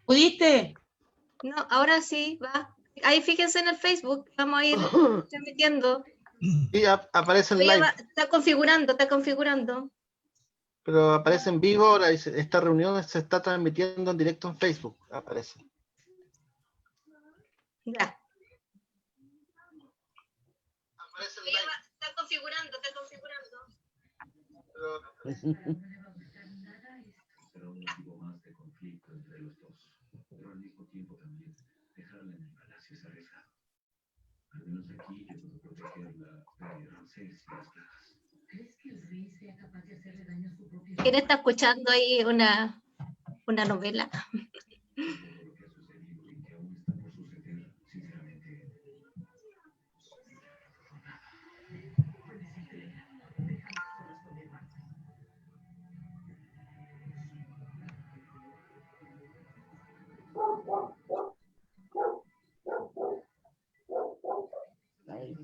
¿Pudiste? No, ahora sí, va. Ahí fíjense en el Facebook, vamos a ir transmitiendo. Sí, aparece en live. Está configurando, está configurando. Pero aparece en vivo, ahora dice, esta reunión se está transmitiendo en directo en Facebook, aparece. Ya. Aparece en live. Está configurando, está configurando. ¿Quién está escuchando ahí una novela?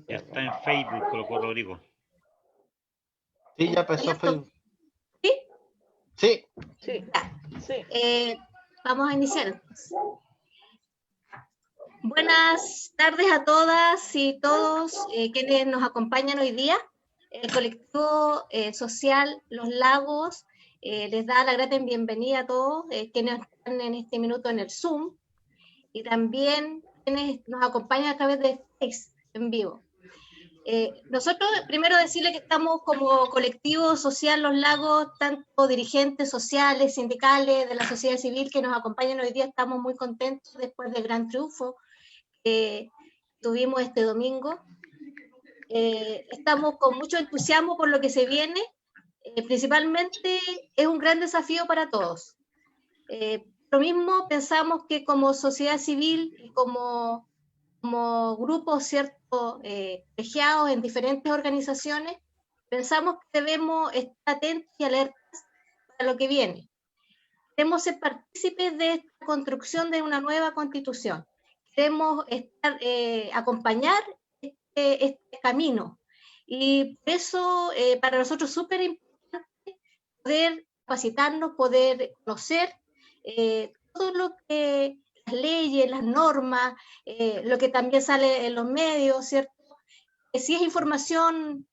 Ya está en Facebook, colocó Rodrigo. Sí, ya empezó Facebook. ¿Sí? Sí. Sí. Sí. Vamos a iniciar. Buenas tardes a todas y todos quienes nos acompañan hoy día. El colectivo social Los Lagos les da la grata bienvenida a todos quienes están en este minuto en el Zoom y también quienes nos acompañan a través de Facebook en vivo. Nosotros, primero decirle que estamos como colectivo social Los Lagos, tanto dirigentes sociales, sindicales, de la sociedad civil que nos acompañan hoy día, estamos muy contentos después del gran triunfo que tuvimos este domingo. Estamos con mucho entusiasmo por lo que se viene, principalmente es un gran desafío para todos. Lo mismo pensamos que como sociedad civil y como grupos, ¿cierto?, colegiados en diferentes organizaciones, pensamos que debemos estar atentos y alertas para lo que viene. Queremos ser partícipes de esta construcción de una nueva constitución. Queremos acompañar este camino. Y por eso, para nosotros es súper importante poder capacitarnos, poder conocer todo lo que las leyes, las normas, lo que también sale en los medios, ¿cierto? Si es información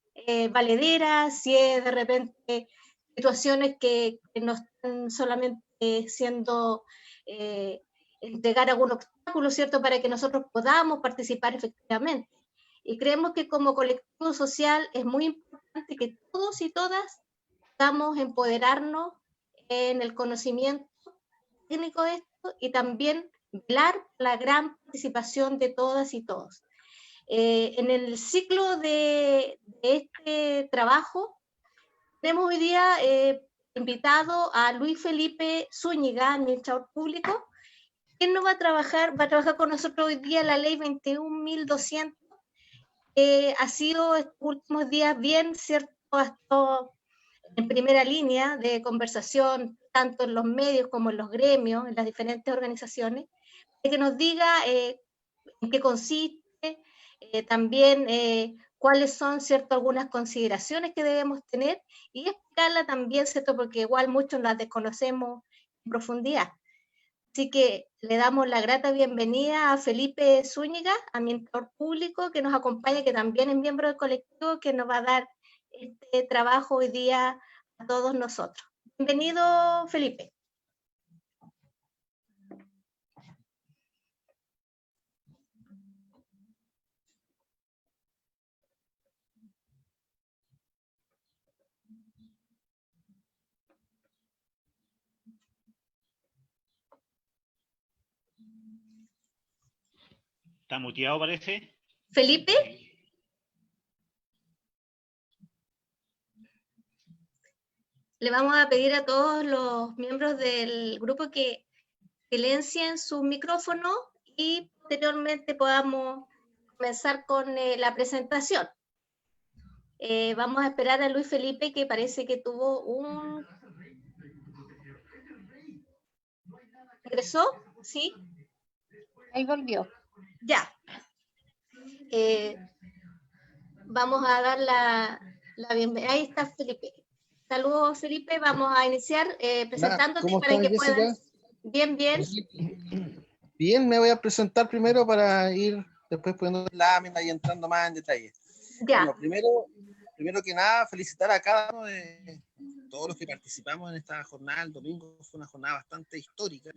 valedera, si es de repente situaciones que no están solamente siendo entregar algún obstáculo, ¿cierto?, para que nosotros podamos participar efectivamente. Y creemos que como colectivo social es muy importante que todos y todas podamos empoderarnos en el conocimiento técnico de esto y también velar la gran participación de todas y todos. En el ciclo de este trabajo tenemos hoy día invitado a Luis Felipe Zúñiga, administrador público, quien nos va a trabajar con nosotros hoy día la ley 21.200, que ha sido estos últimos días bien, ¿cierto?, hasta en primera línea de conversación, tanto en los medios como en los gremios, en las diferentes organizaciones, que nos diga en qué consiste, también cuáles son, ¿cierto?, algunas consideraciones que debemos tener y explicarla también, ¿cierto?, porque igual muchos las desconocemos en profundidad. Así que le damos la grata bienvenida a Felipe Zúñiga, administrador público, que nos acompaña, que también es miembro del colectivo, que nos va a dar este trabajo hoy día a todos nosotros. Bienvenido, Felipe. ¿Está muteado, parece? Felipe. Le vamos a pedir a todos los miembros del grupo que silencien su micrófono y posteriormente podamos comenzar con la presentación. Vamos a esperar a Luis Felipe, que parece que tuvo un... ¿Regresó? ¿Sí? Ahí volvió. Ya. Vamos a dar la bienvenida. Ahí está Felipe. Saludos, Felipe. Vamos a iniciar presentándote ¿Cómo para estás, que Jessica? puedas... Bien, bien. Bien, me voy a presentar primero para ir después poniendo lámina y entrando más en detalle. Ya. Bueno, primero que nada, felicitar a cada uno de todos los que participamos en esta jornada. El domingo fue una jornada bastante histórica,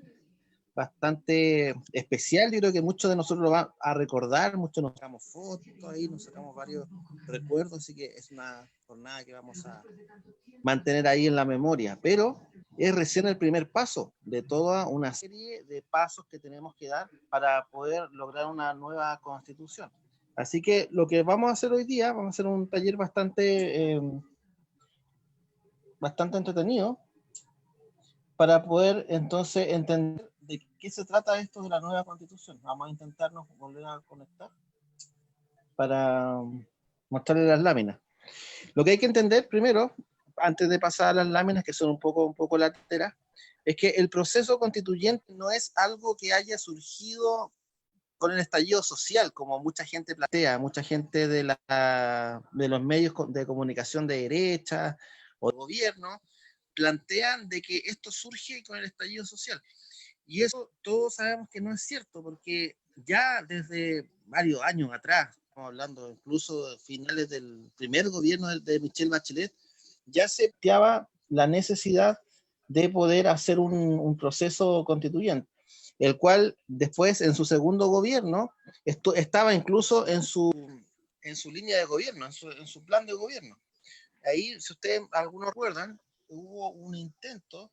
bastante especial. Yo creo que muchos de nosotros lo van a recordar, muchos nos sacamos fotos ahí, nos sacamos varios recuerdos, así que es una jornada que vamos a mantener ahí en la memoria, pero es recién el primer paso de toda una serie de pasos que tenemos que dar para poder lograr una nueva constitución. Así que lo que vamos a hacer hoy día, vamos a hacer un taller bastante entretenido para poder entonces entender de qué se trata esto de la nueva constitución. Vamos a intentarnos volver a conectar para mostrarles las láminas. Lo que hay que entender primero, antes de pasar a las láminas que son un poco lateras, es que el proceso constituyente no es algo que haya surgido con el estallido social, como mucha gente plantea, mucha gente de los medios de comunicación de derecha o de gobierno, plantean de que esto surge con el estallido social. Y eso todos sabemos que no es cierto, porque ya desde varios años atrás, estamos hablando incluso de finales del primer gobierno de Michelle Bachelet, ya se planteaba la necesidad de poder hacer un proceso constituyente, el cual después en su segundo gobierno estaba incluso en su línea de gobierno, en su plan de gobierno. Ahí, si ustedes algunos recuerdan, hubo un intento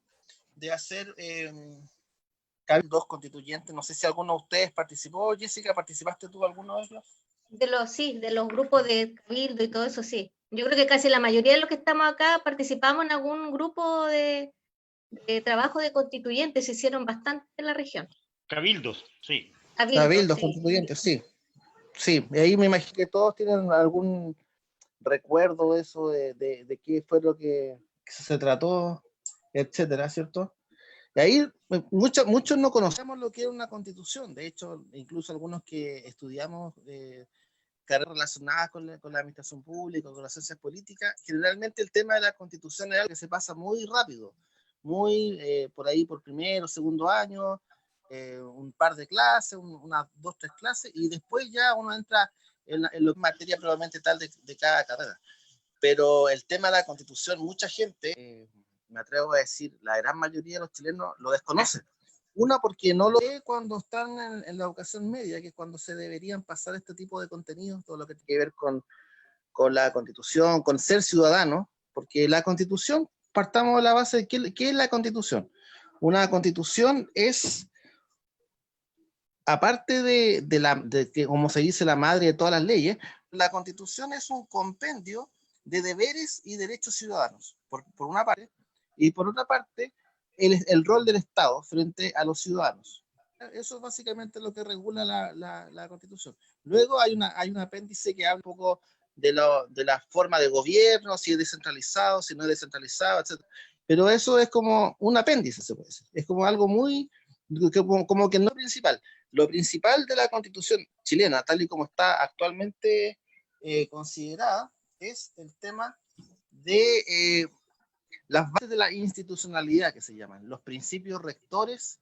de hacer cabildos constituyentes. No sé si alguno de ustedes participó. Jessica, ¿participaste tú alguno de ellos? Sí, de los grupos de cabildo y todo eso, sí. Yo creo que casi la mayoría de los que estamos acá participamos en algún grupo de trabajo de constituyentes, se hicieron bastante en la región. Cabildos, sí. Cabildos Sí. constituyentes, sí. Sí, y ahí me imagino que todos tienen algún recuerdo de eso, de qué fue lo que se trató, etcétera, ¿cierto? Y ahí muchos no conocemos lo que es una constitución. De hecho, incluso algunos que estudiamos carreras relacionadas con la administración pública, con las ciencias políticas, generalmente el tema de la constitución es algo que se pasa muy rápido, muy por ahí por primero, segundo año, un par de clases, unas 2, 3 clases, y después ya uno entra en lo que es materia probablemente tal de cada carrera. Pero el tema de la constitución, mucha gente, me atrevo a decir, la gran mayoría de los chilenos lo desconocen. Una, porque no lo ve cuando están en la educación media, que es cuando se deberían pasar este tipo de contenidos, todo lo que tiene que ver con la constitución, con ser ciudadano, porque la constitución, partamos de la base de qué es la constitución. Una constitución es, aparte de que, como se dice, la madre de todas las leyes, la constitución es un compendio de deberes y derechos ciudadanos, por una parte, y por otra parte, el rol del Estado frente a los ciudadanos. Eso es básicamente lo que regula la Constitución. Luego hay un apéndice que habla un poco de la forma de gobierno, si es descentralizado, si no es descentralizado, etc. Pero eso es como un apéndice, se puede decir. Es como algo muy, como que no es principal. Lo principal de la Constitución chilena, tal y como está actualmente considerada, es el tema de las bases de la institucionalidad, que se llaman, los principios rectores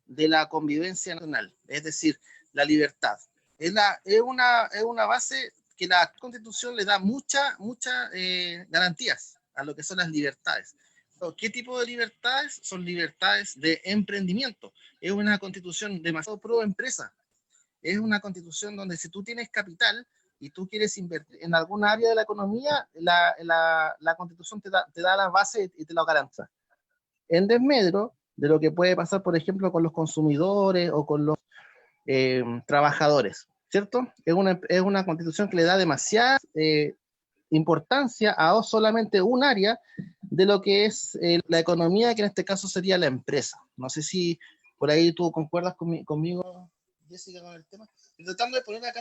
de la convivencia nacional, es decir, la libertad. Es una base que la Constitución le da muchas garantías a lo que son las libertades. ¿Qué tipo de libertades? Son libertades de emprendimiento. Es una Constitución demasiado pro empresa. Es una Constitución donde si tú tienes capital y tú quieres invertir en alguna área de la economía, la Constitución te da la base y te la garantiza. En desmedro de lo que puede pasar, por ejemplo, con los consumidores o con los trabajadores, ¿cierto? Es una Constitución que le da demasiada importancia a solamente un área de lo que es la economía, que en este caso sería la empresa. No sé si por ahí tú concuerdas conmigo, Jessica, con el tema. Estoy tratando de poner acá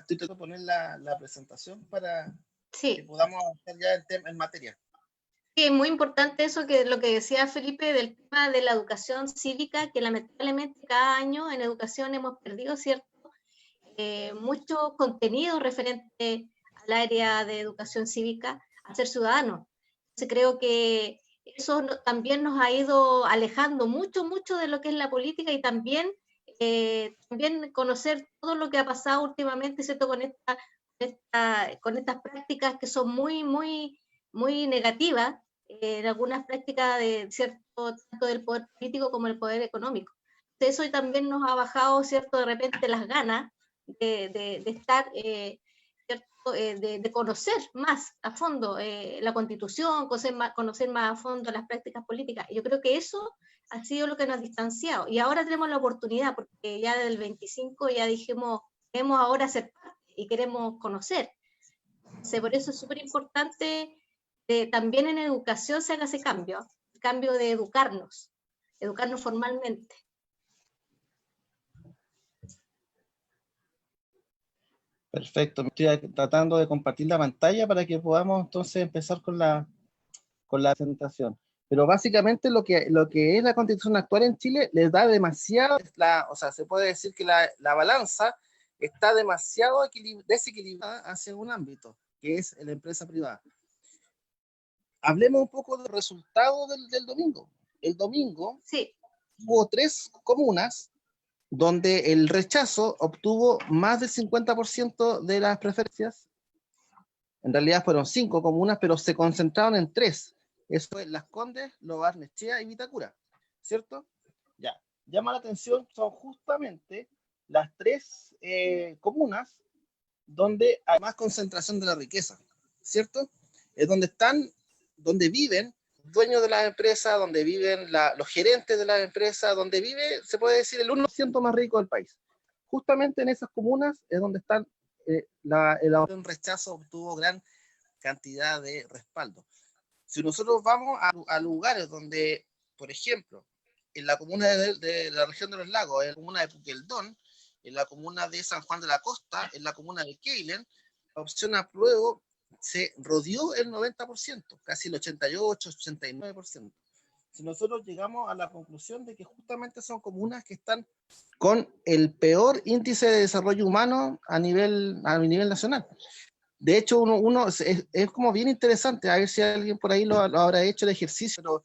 estoy tratando de poner la presentación para que podamos hacer ya el tema en materia. Sí, es muy importante eso, que lo que decía Felipe del tema de la educación cívica, que lamentablemente cada año en educación hemos perdido, ¿cierto? Mucho contenido referente al área de educación cívica, a ser ciudadano. Entonces creo que eso también nos ha ido alejando mucho, mucho de lo que es la política y también, también conocer todo lo que ha pasado últimamente, ¿cierto? Con estas prácticas que son muy, muy, muy negativas, en algunas prácticas de cierto, tanto del poder político como el poder económico. Eso también nos ha bajado, ¿cierto? De repente las ganas de estar, ¿cierto? De conocer más a fondo la Constitución, conocer más a fondo las prácticas políticas. Yo creo que eso ha sido lo que nos ha distanciado. Y ahora tenemos la oportunidad, porque ya desde el 25 ya dijimos, queremos ahora ser parte y queremos conocer. Entonces, por eso es súper importante también en educación se haga ese cambio, el cambio de educarnos formalmente. Perfecto, me estoy tratando de compartir la pantalla para que podamos entonces empezar con la presentación. Pero básicamente lo que es la Constitución actual en Chile les da demasiado, o sea, se puede decir que la balanza está demasiado desequilibrada hacia un ámbito, que es la empresa privada. Hablemos un poco del resultado del domingo. El domingo sí. Hubo 3 comunas donde el rechazo obtuvo más del 50% de las preferencias. En realidad fueron 5 comunas, pero se concentraron en 3. Eso es Las Condes, Lo Barnechea y Vitacura, ¿cierto? Ya. Llama la atención, son justamente las 3 comunas donde hay más concentración de la riqueza, ¿cierto? Es donde viven dueños de las empresas, donde viven los gerentes de las empresas, donde vive, se puede decir, el 1% más rico del país. Justamente en esas comunas es donde están el rechazo obtuvo gran cantidad de respaldo. Si nosotros vamos a lugares donde, por ejemplo, en la comuna de la región de los lagos, en la comuna de Puqueldón, en la comuna de San Juan de la Costa, en la comuna de Keilen, la opción apruebo se rodeó el 90%, casi el 88, 89%. Si nosotros llegamos a la conclusión de que justamente son comunas que están con el peor índice de desarrollo humano a nivel nacional. De hecho, es como bien interesante, a ver si alguien por ahí lo habrá hecho el ejercicio, pero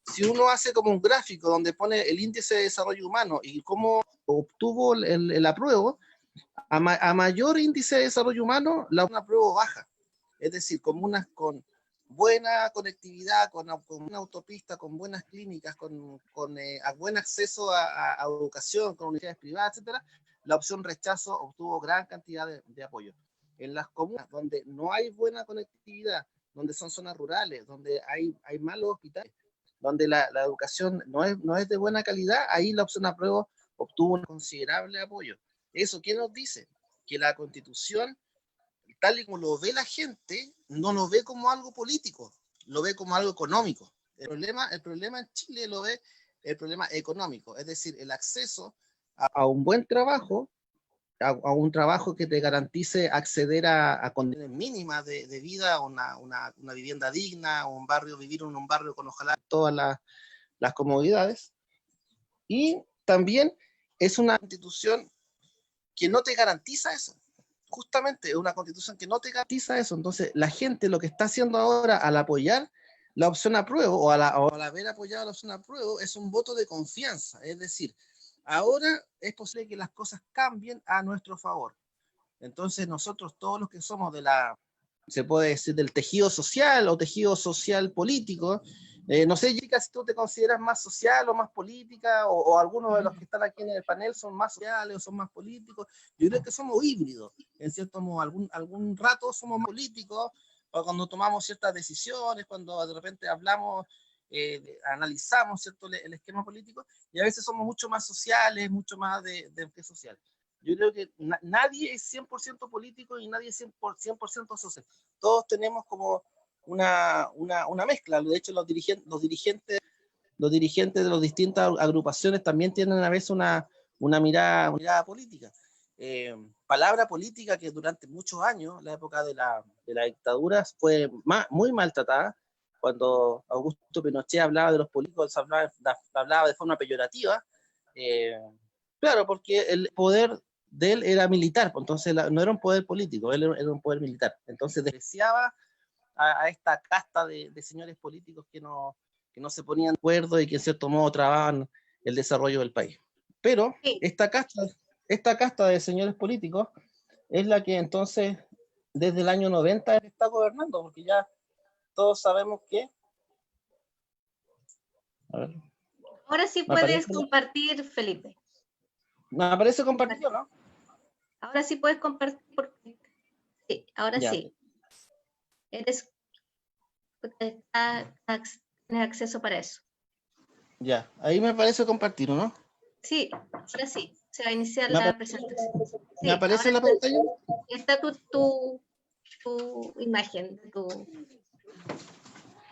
si uno hace como un gráfico donde pone el índice de desarrollo humano y cómo obtuvo el apruebo, a mayor índice de desarrollo humano, la apruebo baja. Es decir, comunas con buena conectividad, con una autopista, con buenas clínicas, con buen acceso a educación, con universidades privadas, etcétera, la opción rechazo obtuvo gran cantidad de apoyo. En las comunas donde no hay buena conectividad, donde son zonas rurales, donde hay malos hospitales, donde la educación no es de buena calidad, ahí la opción apruebo obtuvo un considerable apoyo. ¿Eso qué nos dice? Que la Constitución, tal y como lo ve la gente, no lo ve como algo político, lo ve como algo económico. El problema en Chile lo ve el problema económico, es decir, el acceso a un buen trabajo, a un trabajo que te garantice acceder a condiciones mínimas de vida, una vivienda digna, vivir en un barrio con ojalá todas las comodidades. Y también es una constitución que no te garantiza eso. Justamente es una constitución que no te garantiza eso. Entonces, la gente lo que está haciendo ahora al apoyar la opción apruebo o al haber apoyado la opción apruebo es un voto de confianza. Es decir, ahora es posible que las cosas cambien a nuestro favor. Entonces, nosotros, todos los que somos se puede decir, del tejido social o tejido social político, no sé, Jessica, si tú te consideras más social o más política, o algunos de los que están aquí en el panel son más sociales o son más políticos. Yo creo que somos híbridos, en cierto modo, algún rato somos más políticos, o cuando tomamos ciertas decisiones, cuando de repente hablamos, analizamos, ¿cierto?, el esquema político, y a veces somos mucho más sociales, mucho más de social. Yo creo que nadie es 100% político y nadie es 100% social. Todos tenemos como una mezcla. De hecho, los dirigentes de las distintas agrupaciones también tienen a veces una mirada política. Palabra política que durante muchos años, la época de la dictadura, fue muy maltratada. Cuando Augusto Pinochet hablaba de los políticos, hablaba de forma peyorativa. Claro, porque el poder de él era militar, entonces no era un poder político, él era un poder militar. Entonces despreciaba a esta casta de señores políticos que no que no se ponían de acuerdo y que en cierto modo trababan el desarrollo del país. Pero Sí. esta casta de señores políticos es la que entonces desde el año 90 está gobernando, porque ya todos sabemos que... A ver, Ahora sí me puedes aparece, compartir, Felipe. me aparece compartido, ¿no? Ahora sí puedes compartir. Sí, ahora Ya. sí. Tienes acceso para eso. Ya, ahí me aparece compartir, ¿no? Sí, ahora sí. Se va a iniciar ¿Me la aparece, presentación. Sí, ¿me aparece en ahora la pantalla? está tu imagen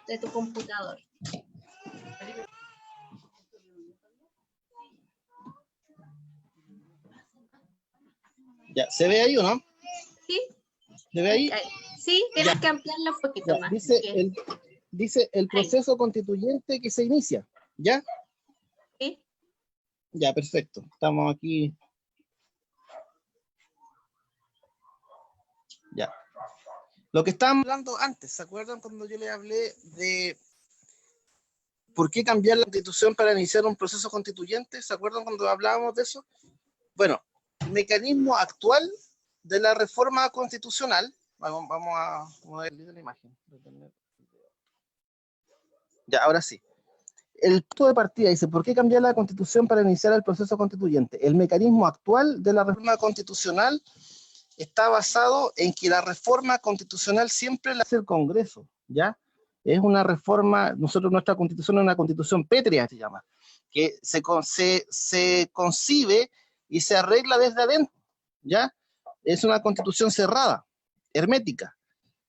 de tu computador. Ya, ¿se ve ahí o no? ¿Sí? ¿Se ve ahí? Ok. Sí, tienes Ya. que ampliarla un poquito Ya, más. dice el Ahí. proceso constituyente que se inicia, ¿ya? ¿Sí? Ya, perfecto. Estamos aquí. Ya. Lo que estábamos hablando antes, ¿se acuerdan cuando yo les hablé de por qué cambiar la constitución para iniciar un proceso constituyente? ¿Se acuerdan cuando hablábamos de eso? Bueno, el mecanismo actual de la reforma constitucional, vamos a ver la imagen. Ya, ahora sí. El punto de partida dice, ¿por qué cambiar la constitución para iniciar el proceso constituyente? El mecanismo actual de la reforma constitucional está basado en que la reforma constitucional siempre la hace el Congreso, ¿ya? Es una reforma, nuestra constitución es una constitución pétrea, se llama, que se concibe y se arregla desde adentro, ¿ya? Es una constitución cerrada, hermética.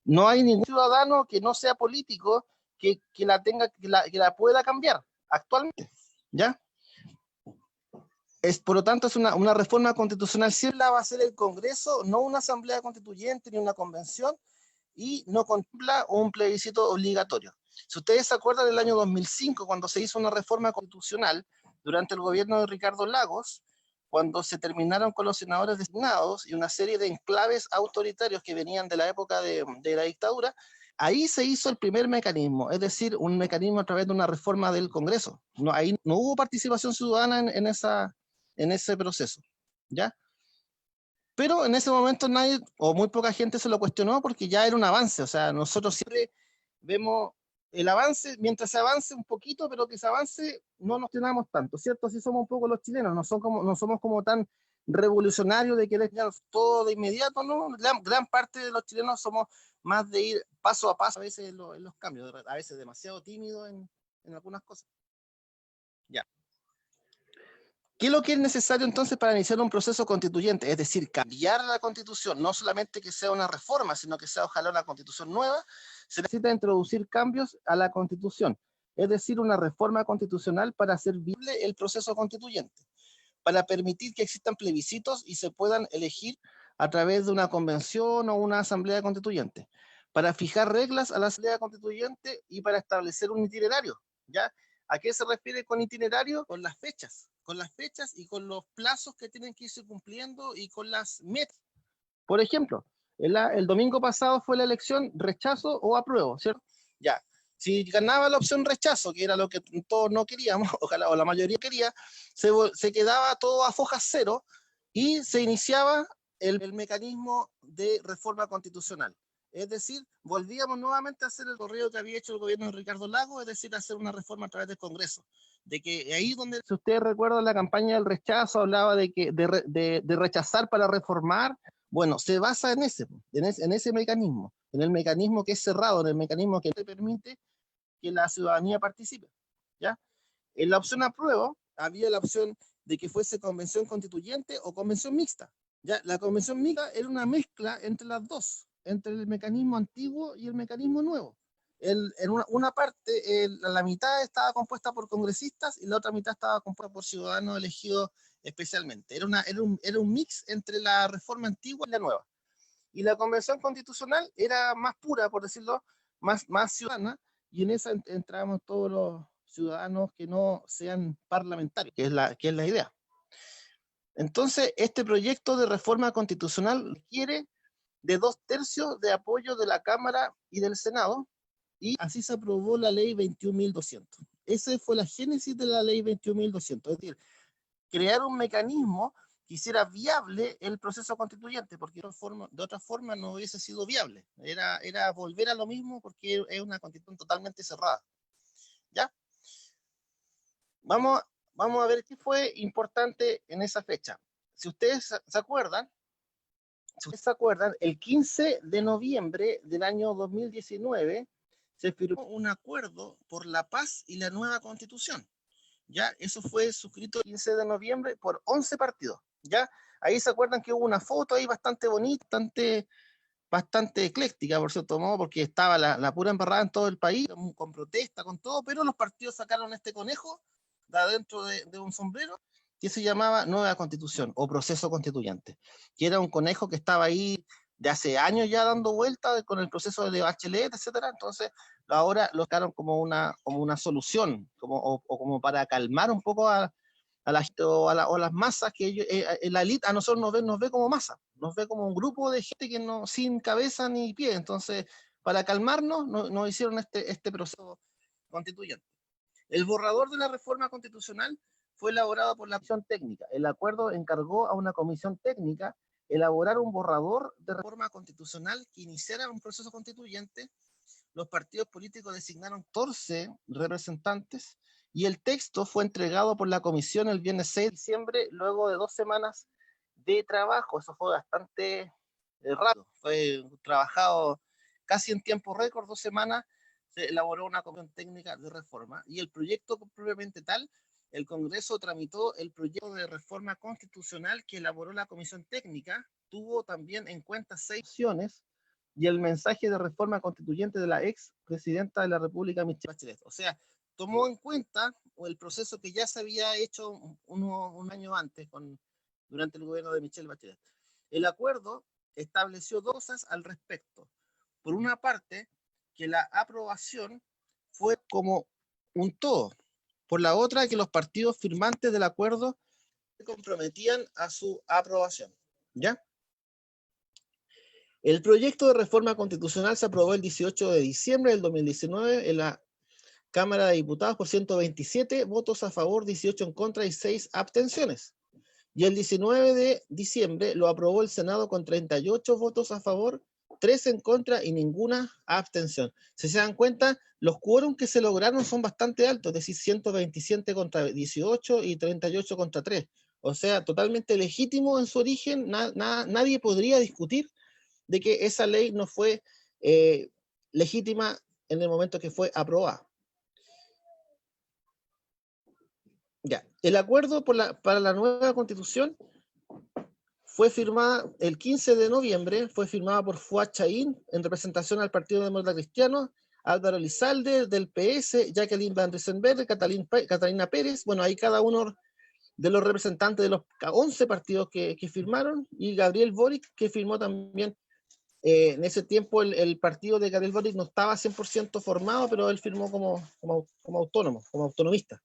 No hay ningún ciudadano que no sea político que la pueda cambiar actualmente, ¿ya? Por lo tanto, es una reforma constitucional, siempre la va a hacer el Congreso, no una asamblea constituyente ni una convención, y no contempla un plebiscito obligatorio. Si ustedes se acuerdan del año 2005, cuando se hizo una reforma constitucional durante el gobierno de Ricardo Lagos, cuando se terminaron con los senadores designados y una serie de enclaves autoritarios que venían de la época de la dictadura, ahí se hizo el primer mecanismo, es decir, un mecanismo a través de una reforma del Congreso. No, ahí no hubo participación ciudadana en ese proceso, ¿ya? Pero en ese momento nadie, o muy poca gente se lo cuestionó porque ya era un avance, o sea, nosotros siempre vemos el avance, mientras se avance un poquito, pero que se avance, no nos tenemos tanto, ¿cierto? Así somos un poco los chilenos, no somos como tan revolucionarios de querer ya todo de inmediato, ¿no? Gran parte de los chilenos somos más de ir paso a paso a veces en los cambios, a veces demasiado tímidos en algunas cosas. Ya. ¿Qué es lo que es necesario entonces para iniciar un proceso constituyente? Es decir, cambiar la constitución, no solamente que sea una reforma, sino que sea ojalá una constitución nueva. Se necesita introducir cambios a la constitución, es decir, una reforma constitucional para hacer viable el proceso constituyente, para permitir que existan plebiscitos y se puedan elegir a través de una convención o una asamblea constituyente, para fijar reglas a la asamblea constituyente y para establecer un itinerario, ¿ya? ¿A qué se refiere con itinerario? Con las fechas y con los plazos que tienen que irse cumpliendo y con las metas. Por ejemplo, el domingo pasado fue la elección rechazo o apruebo, ¿cierto? Ya. Si ganaba la opción rechazo, que era lo que todos no queríamos, ojalá, o la mayoría quería, se quedaba todo a fojas cero y se iniciaba el mecanismo de reforma constitucional. Es decir, volvíamos nuevamente a hacer el correo que había hecho el gobierno de Ricardo Lagos, es decir, hacer una reforma a través del Congreso. De que ahí donde, si ustedes recuerdan la campaña del rechazo, hablaba de rechazar para reformar. Bueno, se basa en ese mecanismo, en el mecanismo que es cerrado, en el mecanismo que te permite que la ciudadanía participe, ¿ya? En la opción apruebo, había la opción de que fuese convención constituyente o convención mixta, ¿ya? La convención mixta era una mezcla entre las dos, entre el mecanismo antiguo y el mecanismo nuevo. En una parte, la mitad estaba compuesta por congresistas y la otra mitad estaba compuesta por ciudadanos elegidos especialmente. Era un mix entre la reforma antigua y la nueva. Y la convención constitucional era más pura, por decirlo, más ciudadana, y en esa entramos todos los ciudadanos que no sean parlamentarios, que es la idea. Entonces, este proyecto de reforma constitucional requiere de 2/3 de apoyo de la Cámara y del Senado, y así se aprobó la ley 21.200. Esa fue la génesis de la ley 21.200, es decir, crear un mecanismo que hiciera viable el proceso constituyente, porque de otra forma no hubiese sido viable. Era volver a lo mismo porque es una constitución totalmente cerrada. ¿Ya? Vamos a ver qué fue importante en esa fecha. Si ustedes se acuerdan, el 15 de noviembre del año 2019 se firmó un acuerdo por la paz y la nueva constitución. ¿Ya? Eso fue suscrito el 15 de noviembre por 11 partidos. ¿Ya? Ahí se acuerdan que hubo una foto ahí bastante bonita, bastante ecléctica, por cierto modo, porque estaba la pura embarrada en todo el país, con protesta, con todo, pero los partidos sacaron este conejo de adentro de un sombrero que se llamaba Nueva Constitución o Proceso Constituyente, que era un conejo que estaba ahí de hace años ya dando vueltas con el proceso de Bachelet, etcétera. Entonces ahora lo sacaron como una solución, o como para calmar un poco a las masas, que ellos, la élite a nosotros nos ve como masa, nos ve como un grupo de gente que no, sin cabeza ni pie. Entonces, para calmarnos, nos hicieron este proceso constituyente. El borrador de la reforma constitucional fue elaborado por la comisión técnica. El acuerdo encargó a una comisión técnica elaborar un borrador de reforma constitucional que iniciara un proceso constituyente. Los partidos políticos designaron 14 representantes y el texto fue entregado por la comisión el viernes 6 de diciembre, luego de 2 semanas de trabajo. Eso fue bastante rápido, fue trabajado casi en tiempo récord, 2 semanas, se elaboró una comisión técnica de reforma y el proyecto propiamente tal, el Congreso tramitó el proyecto de reforma constitucional que elaboró la comisión técnica, tuvo también en cuenta 6 opciones y el mensaje de reforma constituyente de la ex presidenta de la República, Michelle Bachelet. O sea, tomó en cuenta el proceso que ya se había hecho un año antes durante el gobierno de Michelle Bachelet. El acuerdo estableció 2 cosas al respecto. Por una parte, que la aprobación fue como un todo. Por la otra, que los partidos firmantes del acuerdo se comprometían a su aprobación. ¿Ya? El proyecto de reforma constitucional se aprobó el 18 de diciembre del 2019 en la Cámara de Diputados por 127 votos a favor, 18 en contra y 6 abstenciones. Y el 19 de diciembre lo aprobó el Senado con 38 votos a favor, 3 en contra y ninguna abstención. Si se dan cuenta, los quórum que se lograron son bastante altos, es decir, 127 contra 18 y 38 contra 3. O sea, totalmente legítimo en su origen, nadie podría discutir de que esa ley no fue legítima en el momento que fue aprobada. Ya, el acuerdo para la nueva constitución fue firmada el 15 de noviembre, fue firmada por Fuad Chaín en representación al Partido Demócrata Cristiano, Álvaro Elizalde del PS, Jacqueline Van Riesenberg, Catalina Pérez, bueno, ahí cada uno de los representantes de los 11 partidos que firmaron, y Gabriel Boric, que firmó también. En ese tiempo el partido de Gabriel Boric no estaba 100% formado, pero él firmó como autónomo, como autonomista.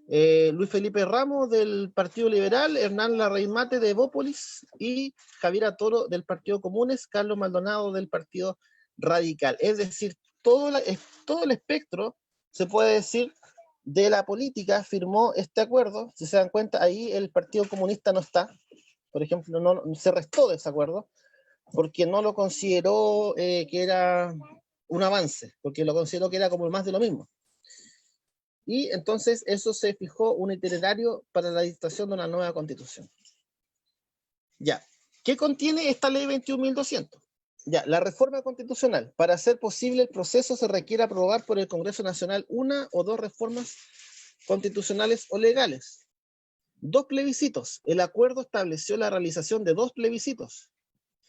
Luis Felipe Ramos del Partido Liberal, Hernán Larraín Mate de Evópolis y Javier Toro del Partido Comunes, Carlos Maldonado del Partido Radical. Es decir, todo el espectro, se puede decir, de la política firmó este acuerdo. Si se dan cuenta, ahí el Partido Comunista no está, por ejemplo, no se restó de ese acuerdo, porque no lo consideró que era un avance, porque lo consideró que era como más de lo mismo. Y entonces eso se fijó un itinerario para la dictación de una nueva constitución. Ya, ¿qué contiene esta ley 21.200? Ya, la reforma constitucional. Para hacer posible el proceso se requiere aprobar por el Congreso Nacional 1 o 2 reformas constitucionales o legales. 2 plebiscitos. El acuerdo estableció la realización de 2 plebiscitos.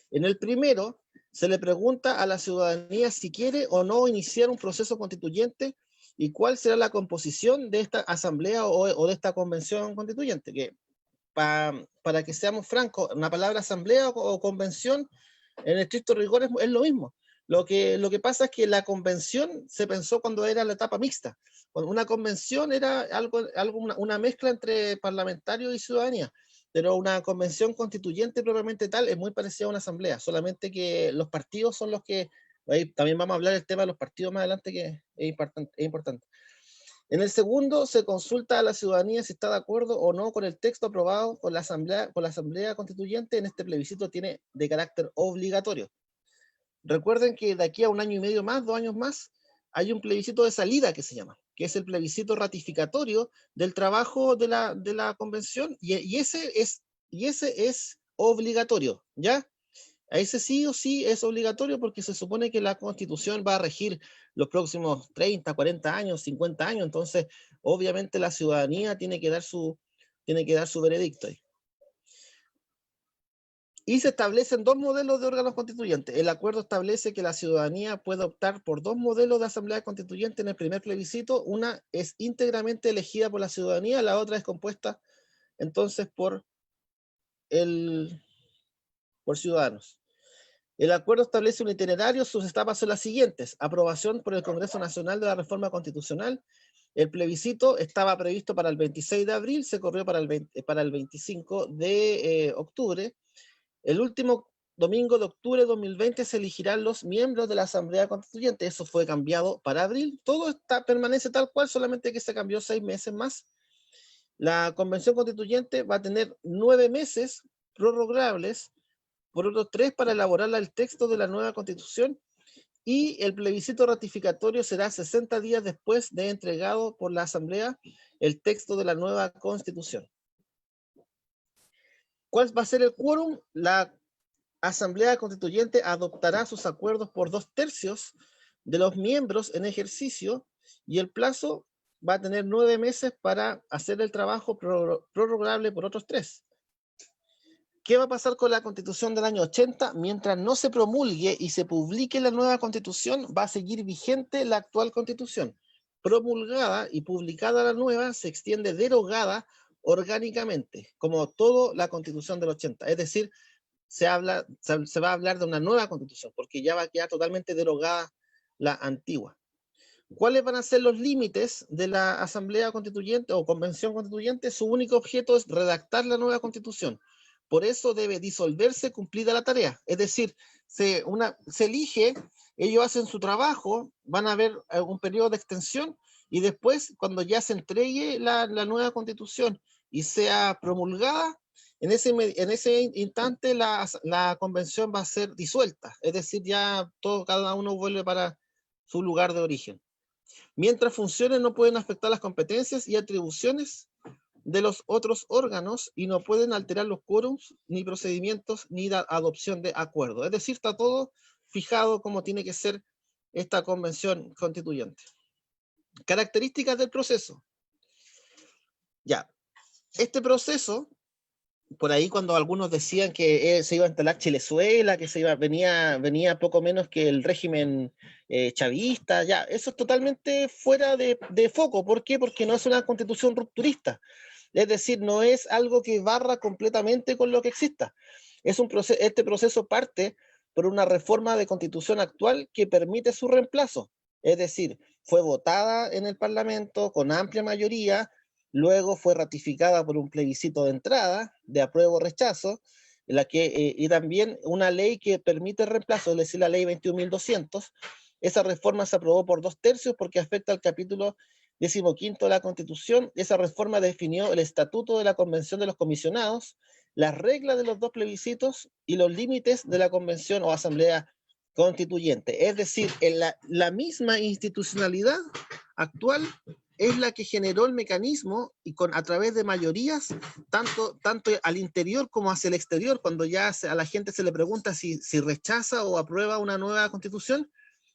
En el primero, se le pregunta a la ciudadanía si quiere o no iniciar un proceso constituyente y cuál será la composición de esta asamblea o de esta convención constituyente, que para que seamos francos, una palabra asamblea o convención en estricto rigor es lo mismo. Lo que pasa es que la convención se pensó cuando era la etapa mixta. Una convención era una mezcla entre parlamentarios y ciudadanía, pero una convención constituyente propiamente tal es muy parecida a una asamblea, solamente que los partidos son los que Ahí también vamos a hablar del tema de los partidos más adelante, que es importante. En el segundo, se consulta a la ciudadanía si está de acuerdo o no con el texto aprobado por la Asamblea Constituyente. En este plebiscito tiene de carácter obligatorio. Recuerden que de aquí a 1 año y medio más, 2 años más, hay un plebiscito de salida que se llama, que es el plebiscito ratificatorio del trabajo de la convención, y ese es obligatorio, ¿ya? A ese sí o sí es obligatorio porque se supone que la Constitución va a regir los próximos 30, 40 años, 50 años, entonces obviamente la ciudadanía tiene que dar su veredicto ahí. Y se establecen 2 modelos de órganos constituyentes. El acuerdo establece que la ciudadanía puede optar por 2 modelos de asamblea constituyente en el primer plebiscito. Una es íntegramente elegida por la ciudadanía, la otra es compuesta entonces por ciudadanos. El acuerdo establece un itinerario, sus etapas son las siguientes: aprobación por el Congreso Nacional de la Reforma Constitucional. El plebiscito estaba previsto para el 26 de abril, se corrió para el 25 de octubre. El último domingo de octubre de 2020 se elegirán los miembros de la Asamblea Constituyente. Eso fue cambiado para abril. Todo permanece tal cual, solamente que se cambió 6 meses más. La Convención Constituyente va a tener 9 meses prorrogables por otros 3 para elaborar el texto de la nueva Constitución, y el plebiscito ratificatorio será 60 días después de entregado por la Asamblea el texto de la nueva Constitución. ¿Cuál va a ser el quórum? La Asamblea Constituyente adoptará sus acuerdos por 2/3 de los miembros en ejercicio, y el plazo va a tener 9 meses para hacer el trabajo prorrogable por otros 3. ¿Qué va a pasar con la Constitución del año 80? Mientras no se promulgue y se publique la nueva Constitución, va a seguir vigente la actual Constitución. Promulgada y publicada la nueva, se extiende derogada orgánicamente, como toda la Constitución del 80. Es decir, se va a hablar de una nueva Constitución, porque ya va a quedar totalmente derogada la antigua. ¿Cuáles van a ser los límites de la Asamblea Constituyente o Convención Constituyente? Su único objeto es redactar la nueva Constitución. Por eso debe disolverse cumplida la tarea. Es decir, se elige, ellos hacen su trabajo, van a haber un periodo de extensión, y después, cuando ya se entregue la nueva Constitución y sea promulgada, en ese instante la convención va a ser disuelta. Es decir, ya cada uno vuelve para su lugar de origen. Mientras funcione, no pueden afectar las competencias y atribuciones de los otros órganos, y no pueden alterar los quórums, ni procedimientos, ni la adopción de acuerdos. Es decir, está todo fijado como tiene que ser esta convención constituyente. Características del proceso. Ya, este proceso, por ahí cuando algunos decían que se iba a instalar Chilezuela, que venía poco menos que el régimen chavista, ya, eso es totalmente fuera de foco. ¿Por qué? Porque no es una constitución rupturista. Es decir, no es algo que barra completamente con lo que exista. Este proceso parte por una reforma de constitución actual que permite su reemplazo. Es decir, fue votada en el Parlamento con amplia mayoría, luego fue ratificada por un plebiscito de entrada, de apruebo o rechazo, y también una ley que permite el reemplazo, es decir, la ley 21.200. Esa reforma se aprobó por 2/3 porque afecta al capítulo 15 de la Constitución. Esa reforma definió el estatuto de la Convención de los Comisionados, las reglas de los 2 plebiscitos y los límites de la Convención o Asamblea Constituyente. Es decir, la misma institucionalidad actual es la que generó el mecanismo, y a través de mayorías, tanto al interior como hacia el exterior, cuando ya a la gente se le pregunta si rechaza o aprueba una nueva constitución,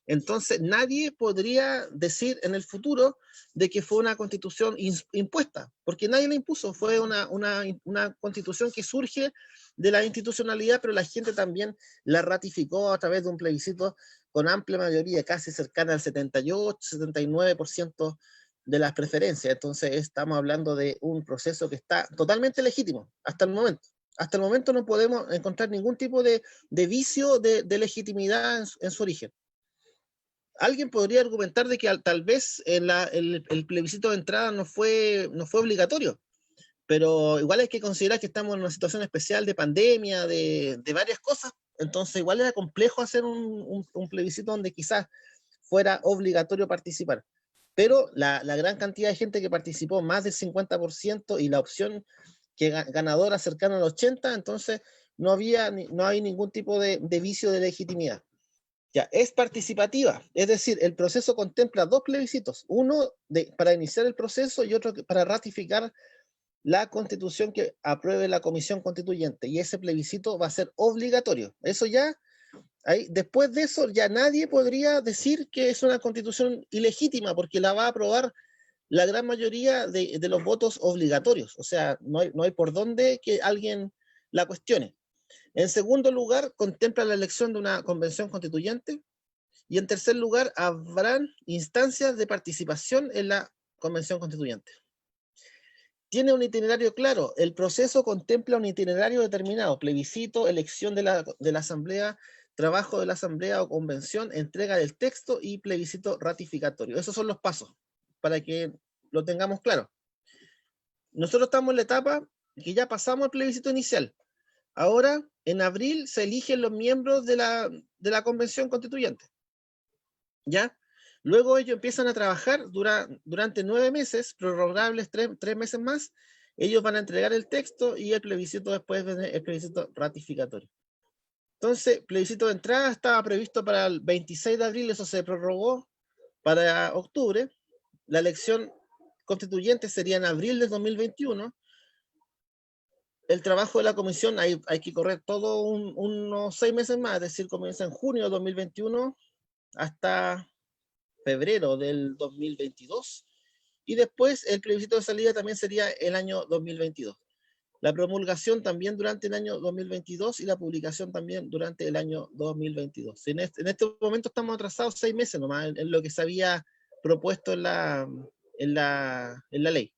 entonces nadie podría decir en el futuro de que fue una constitución impuesta, porque nadie la impuso. Fue una constitución que surge de la institucionalidad, pero la gente también la ratificó a través de un plebiscito con amplia mayoría, casi cercana al 78, 79% de las preferencias. Entonces estamos hablando de un proceso que está totalmente legítimo hasta el momento. Hasta el momento no podemos encontrar ningún tipo de vicio de legitimidad en su origen. Alguien podría argumentar de que tal vez el plebiscito de entrada no fue obligatorio, pero igual hay que considerar que estamos en una situación especial de pandemia, de varias cosas entonces igual era complejo hacer un plebiscito donde quizás fuera obligatorio participar. Pero la gran cantidad de gente que participó, más del 50%, y la opción ganadora cercana al 80%, entonces no hay ningún tipo de vicio de legitimidad. Ya, es participativa, es decir, el proceso contempla dos plebiscitos, uno para iniciar el proceso y otro para ratificar la constitución que apruebe la comisión constituyente, y ese plebiscito va a ser obligatorio. Eso ya, después de eso, ya nadie podría decir que es una constitución ilegítima, porque la va a aprobar la gran mayoría de los votos obligatorios. O sea, no hay por dónde que alguien la cuestione. En segundo lugar, contempla la elección de una convención constituyente. Y en tercer lugar, habrán instancias de participación en la convención constituyente. Tiene un itinerario claro. El proceso contempla un itinerario determinado: plebiscito, elección de la asamblea, trabajo de la asamblea o convención, entrega del texto y plebiscito ratificatorio. Esos son los pasos, para que lo tengamos claro. Nosotros estamos en la etapa que ya pasamos el plebiscito inicial. Ahora, en abril, se eligen los miembros de la convención constituyente. ¿Ya? Luego ellos empiezan a trabajar durante 9 meses, prorrogables 3 meses más. Ellos van a entregar el texto y el plebiscito después viene el plebiscito ratificatorio. Entonces, plebiscito de entrada estaba previsto para el 26 de abril, eso se prorrogó para octubre. La elección constituyente sería en abril de 2021. El trabajo de la comisión, hay que correr todo unos 6 meses más, es decir, comienza en junio de 2021 hasta febrero del 2022, y después el plebiscito de salida también sería el año 2022. La promulgación también durante el año 2022 y la publicación también durante el año 2022. En este momento estamos atrasados 6 meses nomás en lo que se había propuesto en la ley.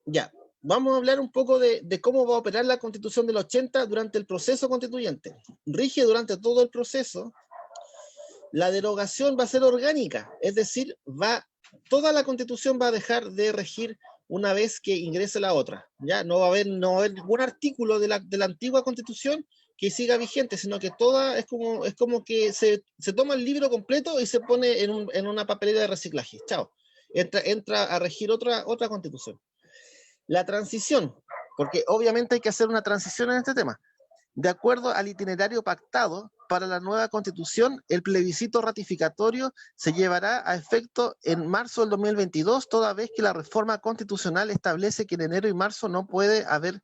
Ya, vamos a hablar un poco de cómo va a operar la Constitución del 80 durante el proceso constituyente. Rige durante todo el proceso. La derogación va a ser orgánica, es decir, toda la Constitución va a dejar de regir una vez que ingrese la otra. Ya no va a haber ningún artículo de la antigua Constitución que siga vigente, sino que toda es como que se toma el libro completo y se pone en una papelera de reciclaje. Chao. Entra a regir otra Constitución. La transición, porque obviamente hay que hacer una transición en este tema. De acuerdo al itinerario pactado para la nueva Constitución, el plebiscito ratificatorio se llevará a efecto en marzo del 2022, toda vez que la reforma constitucional establece que en enero y marzo no puede haber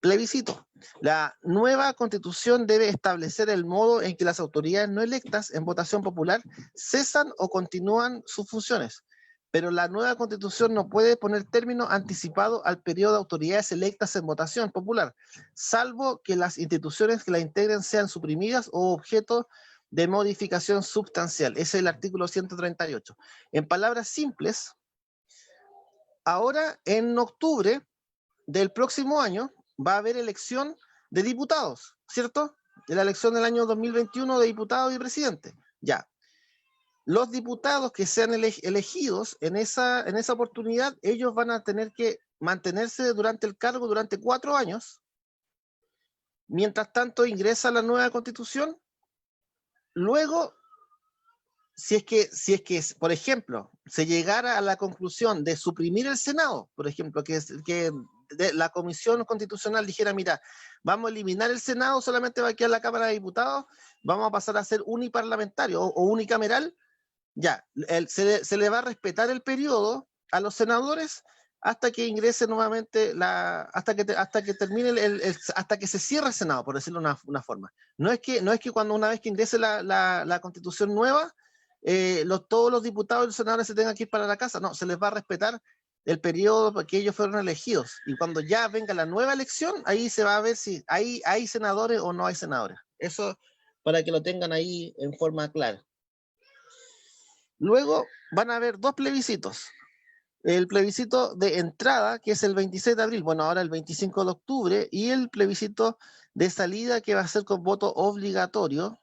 plebiscito. La nueva Constitución debe establecer el modo en que las autoridades no electas en votación popular cesan o continúan sus funciones. Pero la nueva Constitución no puede poner término anticipado al periodo de autoridades electas en votación popular, salvo que las instituciones que la integren sean suprimidas o objeto de modificación sustancial. Ese es el artículo 138. En palabras simples, ahora en octubre del próximo año va a haber elección de diputados, ¿cierto? De la elección del año 2021 de diputados y presidente. Ya. Los diputados que sean elegidos en esa oportunidad, ellos van a tener que mantenerse durante el cargo durante 4 años. Mientras tanto ingresa la nueva Constitución. Luego, si es que, por ejemplo, se llegara a la conclusión de suprimir el Senado, por ejemplo, que la Comisión Constitucional dijera, mira, vamos a eliminar el Senado, solamente va a quedar la Cámara de Diputados, vamos a pasar a ser uniparlamentario o unicameral, ya, se le va a respetar el periodo a los senadores hasta que ingrese nuevamente hasta que termine hasta que se cierre el Senado, por decirlo de una forma. No es que una vez que ingrese la Constitución nueva, todos los diputados y los senadores se tengan que ir para la casa. No, se les va a respetar el periodo para que ellos fueron elegidos. Y cuando ya venga la nueva elección, ahí se va a ver si hay senadores o no hay senadores. Eso para que lo tengan ahí en forma clara. Luego van a haber 2 plebiscitos. El plebiscito de entrada, que es el 26 de abril, bueno, ahora el 25 de octubre, y el plebiscito de salida, que va a ser con voto obligatorio.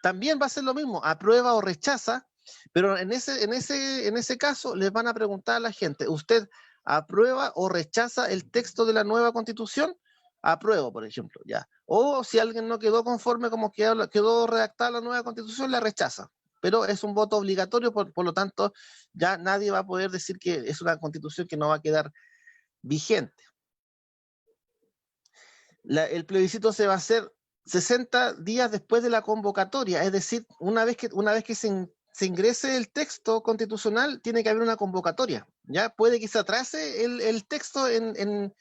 También va a ser lo mismo, aprueba o rechaza, pero en ese caso les van a preguntar a la gente, ¿usted aprueba o rechaza el texto de la nueva Constitución? apruebo, por ejemplo, ya. O si alguien no quedó conforme como quedó redactada la nueva constitución, la rechaza. Pero es un voto obligatorio, por lo tanto, ya nadie va a poder decir que es una constitución que no va a quedar vigente. El plebiscito se va a hacer 60 días después de la convocatoria, es decir, una vez que se ingrese el texto constitucional, tiene que haber una convocatoria, ¿ya? Puede que se atrase el texto en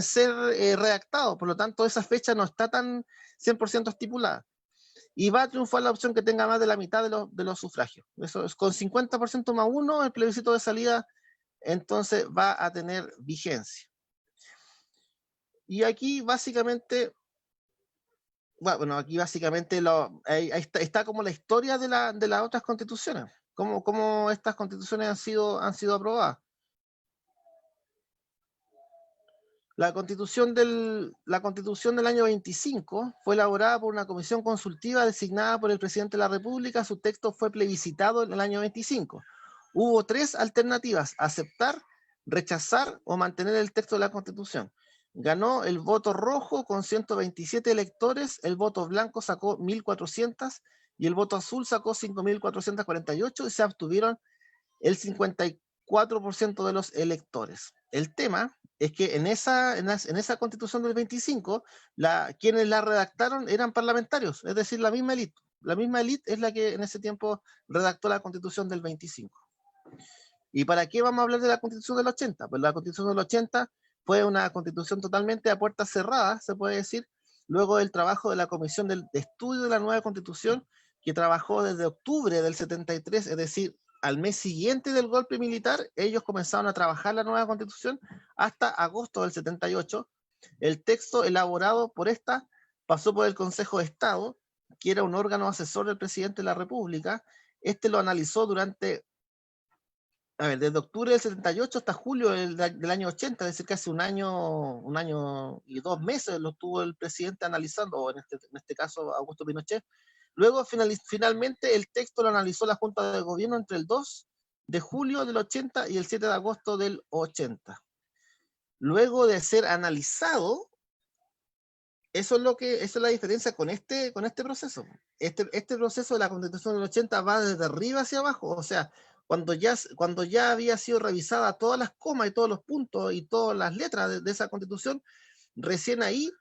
ser redactado, por lo tanto, esa fecha no está tan 100% estipulada. Y va a triunfar la opción que tenga más de la mitad de los sufragios. Eso es con 50% más 1, el plebiscito de salida, entonces va a tener vigencia. Y aquí básicamente, bueno, aquí básicamente ahí está como la historia de las otras constituciones, cómo estas constituciones han sido aprobadas. La constitución del año 25 fue elaborada por una comisión consultiva designada por el presidente de la República. Su texto fue plebiscitado en el año 25. Hubo 3 alternativas: aceptar, rechazar o mantener el texto de la constitución. Ganó el voto rojo con 127 electores, el voto blanco sacó 1.400 y el voto azul sacó 5.448 y se abstuvieron el 54% de los electores. El tema es que en esa constitución del 25, quienes la redactaron eran parlamentarios, es decir, la misma élite. La misma élite es la que en ese tiempo redactó la constitución del 25. ¿Y para qué vamos a hablar de la constitución del 80? Pues la constitución del 80 fue una constitución totalmente a puertas cerradas, se puede decir, luego del trabajo de la Comisión de Estudio de la Nueva Constitución, que trabajó desde octubre del 73, es decir, al mes siguiente del golpe militar, ellos comenzaron a trabajar la nueva constitución hasta agosto del 78. El texto elaborado por esta pasó por el Consejo de Estado, que era un órgano asesor del presidente de la República. Este lo analizó desde octubre del 78 hasta julio del año 80, es decir, casi un año y 2 meses lo tuvo el presidente analizando, o en este caso Augusto Pinochet. Luego, finalmente, el texto lo analizó la Junta de Gobierno entre el 2 de julio del 80 y el 7 de agosto del 80. Luego de ser analizado, esa es la diferencia con este proceso. Este proceso de la Constitución del 80 va desde arriba hacia abajo, o sea, cuando ya había sido revisada todas las comas y todos los puntos y todas las letras de esa Constitución, recién ahí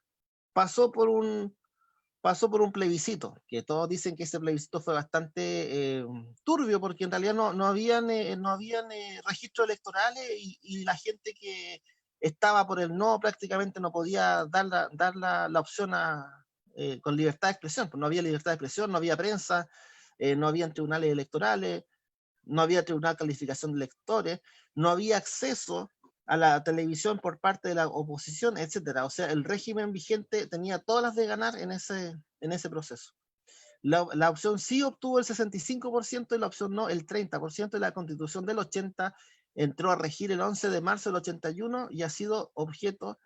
pasó por un plebiscito, que todos dicen que ese plebiscito fue bastante turbio, porque en realidad no habían registros electorales y la gente que estaba por el no prácticamente no podía dar la opción con libertad de expresión, pues no había libertad de expresión, no había prensa, no había tribunales electorales, no había tribunal de calificación de electores, no había acceso a la televisión por parte de la oposición, etcétera. O sea, el régimen vigente tenía todas las de ganar en ese proceso. La opción sí obtuvo el 65% y la opción no el 30%, y la Constitución del 80 entró a regir el 11 de marzo del 81 y ha sido objeto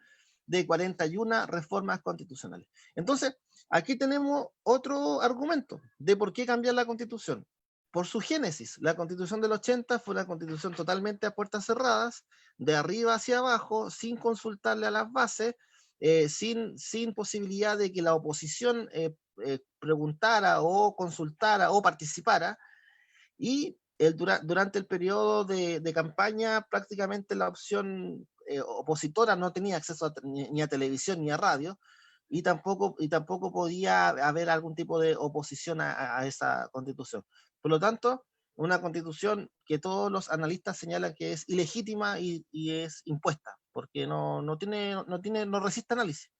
de 41 reformas constitucionales. Entonces, aquí tenemos otro argumento de por qué cambiar la Constitución. Por su génesis, la Constitución del 80 fue una constitución totalmente a puertas cerradas, de arriba hacia abajo, sin consultarle a las bases, sin posibilidad de que la oposición preguntara o consultara o participara, y durante el periodo de campaña prácticamente la opción opositora no tenía acceso ni a televisión ni a radio, y tampoco podía haber algún tipo de oposición a esa constitución. Por lo tanto, una constitución que todos los analistas señalan que es ilegítima y es impuesta, porque no resiste análisis.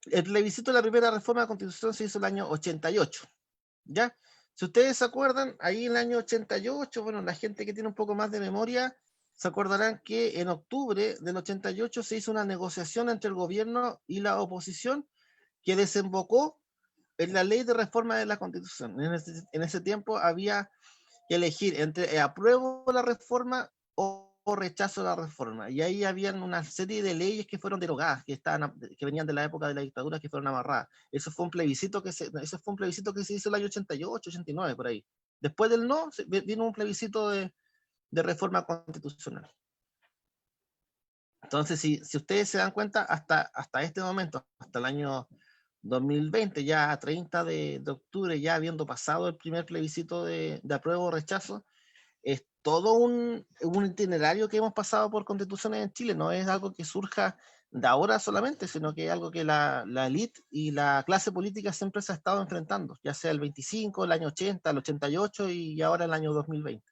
El plebiscito de la primera reforma de la Constitución se hizo en el año 88, ¿ya? Si ustedes se acuerdan, ahí en el año 88, bueno, la gente que tiene un poco más de memoria, se acordarán que en octubre del 88 se hizo una negociación entre el gobierno y la oposición que desembocó en la ley de reforma de la Constitución. En ese tiempo había que elegir entre apruebo la reforma o rechazo la reforma. Y ahí habían una serie de leyes que fueron derogadas, que venían de la época de la dictadura, que fueron amarradas. Eso fue un plebiscito que se hizo el año 88, 89, por ahí. Después del no, vino un plebiscito de reforma constitucional. Entonces, si ustedes se dan cuenta, hasta este momento, hasta el año 2020, ya a 30 de octubre, ya habiendo pasado el primer plebiscito de apruebo o rechazo, es todo un itinerario que hemos pasado por constituciones en Chile, no es algo que surja de ahora solamente, sino que es algo que la élite y la clase política siempre se ha estado enfrentando, ya sea el 25, el año 80, el 88 y ahora el año 2020.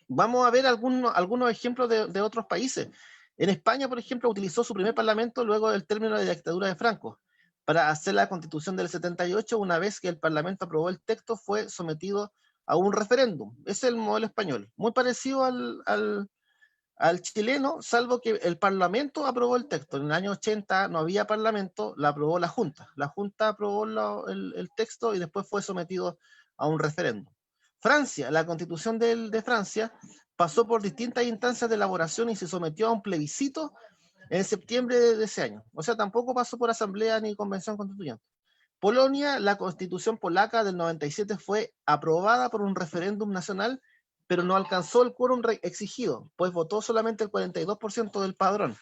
Vamos a ver algunos ejemplos de otros países. En España, por ejemplo, utilizó su primer parlamento luego del término de la dictadura de Franco para hacer la constitución del 78. Una vez que el parlamento aprobó el texto, fue sometido a un referéndum. Ese es el modelo español, muy parecido al chileno, salvo que el parlamento aprobó el texto. En el año 80 no había parlamento, la aprobó la Junta. La Junta aprobó el texto y después fue sometido a un referéndum. Francia, la constitución de Francia pasó por distintas instancias de elaboración y se sometió a un plebiscito en septiembre de ese año. O sea, tampoco pasó por asamblea ni convención constituyente. Polonia, la constitución polaca del 97 fue aprobada por un referéndum nacional, pero no alcanzó el quórum exigido, pues votó solamente el 42% del padrón.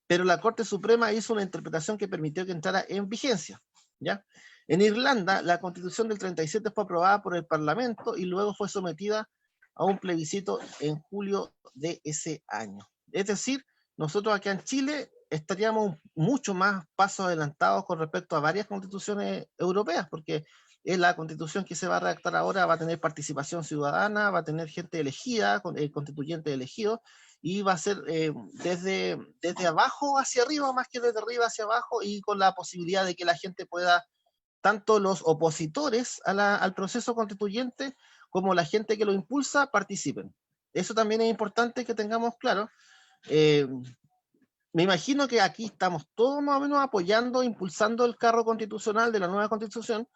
Pero la Corte Suprema hizo una interpretación que permitió que entrara en vigencia, ¿ya? En Irlanda, la Constitución del 37 fue aprobada por el Parlamento y luego fue sometida a un plebiscito en julio de ese año. Es decir, nosotros acá en Chile estaríamos mucho más pasos adelantados con respecto a varias constituciones europeas, porque es la constitución que se va a redactar ahora, va a tener participación ciudadana, va a tener gente elegida, constituyente elegido, y va a ser desde abajo hacia arriba, más que desde arriba hacia abajo, y con la posibilidad de que la gente pueda, tanto los opositores al proceso constituyente como la gente que lo impulsa, participen. Eso también es importante que tengamos claro. Me imagino que aquí estamos todos más o menos apoyando, impulsando el carro constitucional de la nueva constitución.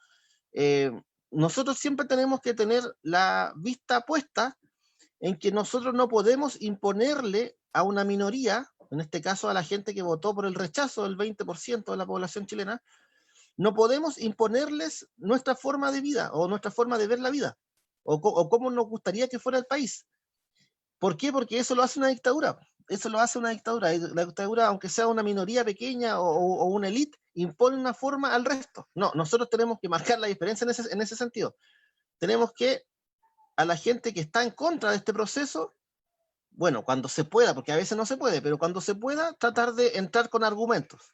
Nosotros siempre tenemos que tener la vista puesta en que nosotros no podemos imponerle a una minoría, en este caso a la gente que votó por el rechazo, el 20% de la población chilena, no podemos imponerles nuestra forma de vida o nuestra forma de ver la vida, o cómo nos gustaría que fuera el país. ¿Por qué? Porque eso lo hace una dictadura. Eso lo hace una dictadura. La dictadura, aunque sea una minoría pequeña o una élite, impone una forma al resto. No, nosotros tenemos que marcar la diferencia en ese sentido. Tenemos que, a la gente que está en contra de este proceso, bueno, cuando se pueda, porque a veces no se puede, pero cuando se pueda, tratar de entrar con argumentos.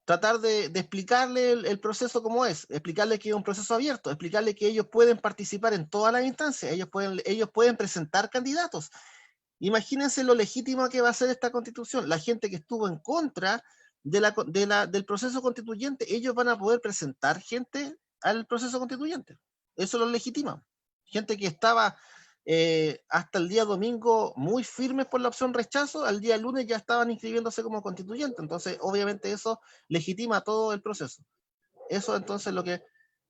Tratar de explicarle el proceso como es, explicarle que es un proceso abierto, explicarle que ellos pueden participar en todas las instancias, ellos pueden presentar candidatos. Imagínense lo legítimo que va a ser esta constitución. La gente que estuvo en contra del proceso constituyente, ellos van a poder presentar gente al proceso constituyente. Eso lo legitima. Gente que estaba hasta el día domingo muy firmes por la opción rechazo, al día lunes ya estaban inscribiéndose como constituyente. Entonces, obviamente eso legitima todo el proceso. Eso entonces es lo que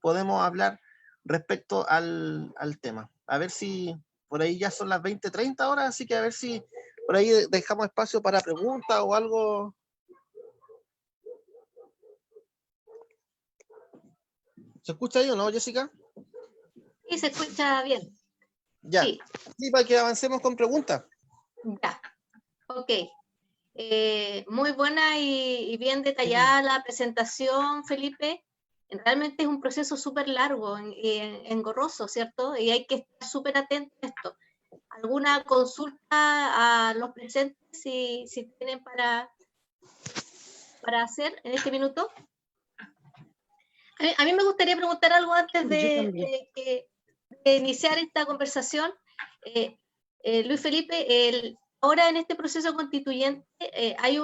podemos hablar respecto al tema. A ver si por ahí ya son las 20:30 horas, así que a ver si por ahí dejamos espacio para preguntas o algo. ¿Se escucha ahí o no, Jessica? Sí, se escucha bien. Ya. Sí, Sí, para que avancemos con preguntas. ya. Ok. Muy buena y bien detallada la presentación, Felipe. Realmente es un proceso súper largo y engorroso, ¿cierto? Y hay que estar súper atento a esto. ¿Alguna consulta a los presentes si tienen para hacer en este minuto? A mí me gustaría preguntar algo antes de iniciar esta conversación. Luis Felipe, ahora en este proceso constituyente hay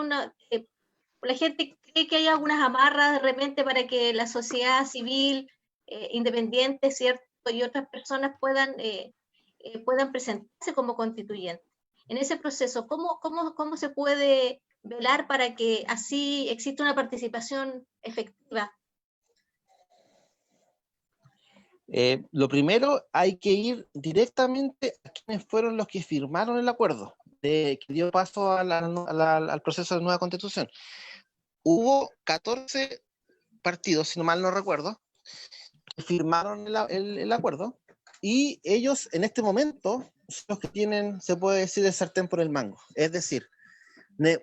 la gente cree que hay algunas amarras de repente para que la sociedad civil independiente, ¿cierto? Y otras personas puedan presentarse como constituyentes. En ese proceso, ¿cómo se puede velar para que así exista una participación efectiva? Lo primero, hay que ir directamente a quienes fueron los que firmaron el acuerdo que dio paso al proceso de nueva constitución. Hubo 14 partidos, si no mal no recuerdo, que firmaron el acuerdo, y ellos en este momento son los que tienen, se puede decir, el sartén por el mango. Es decir,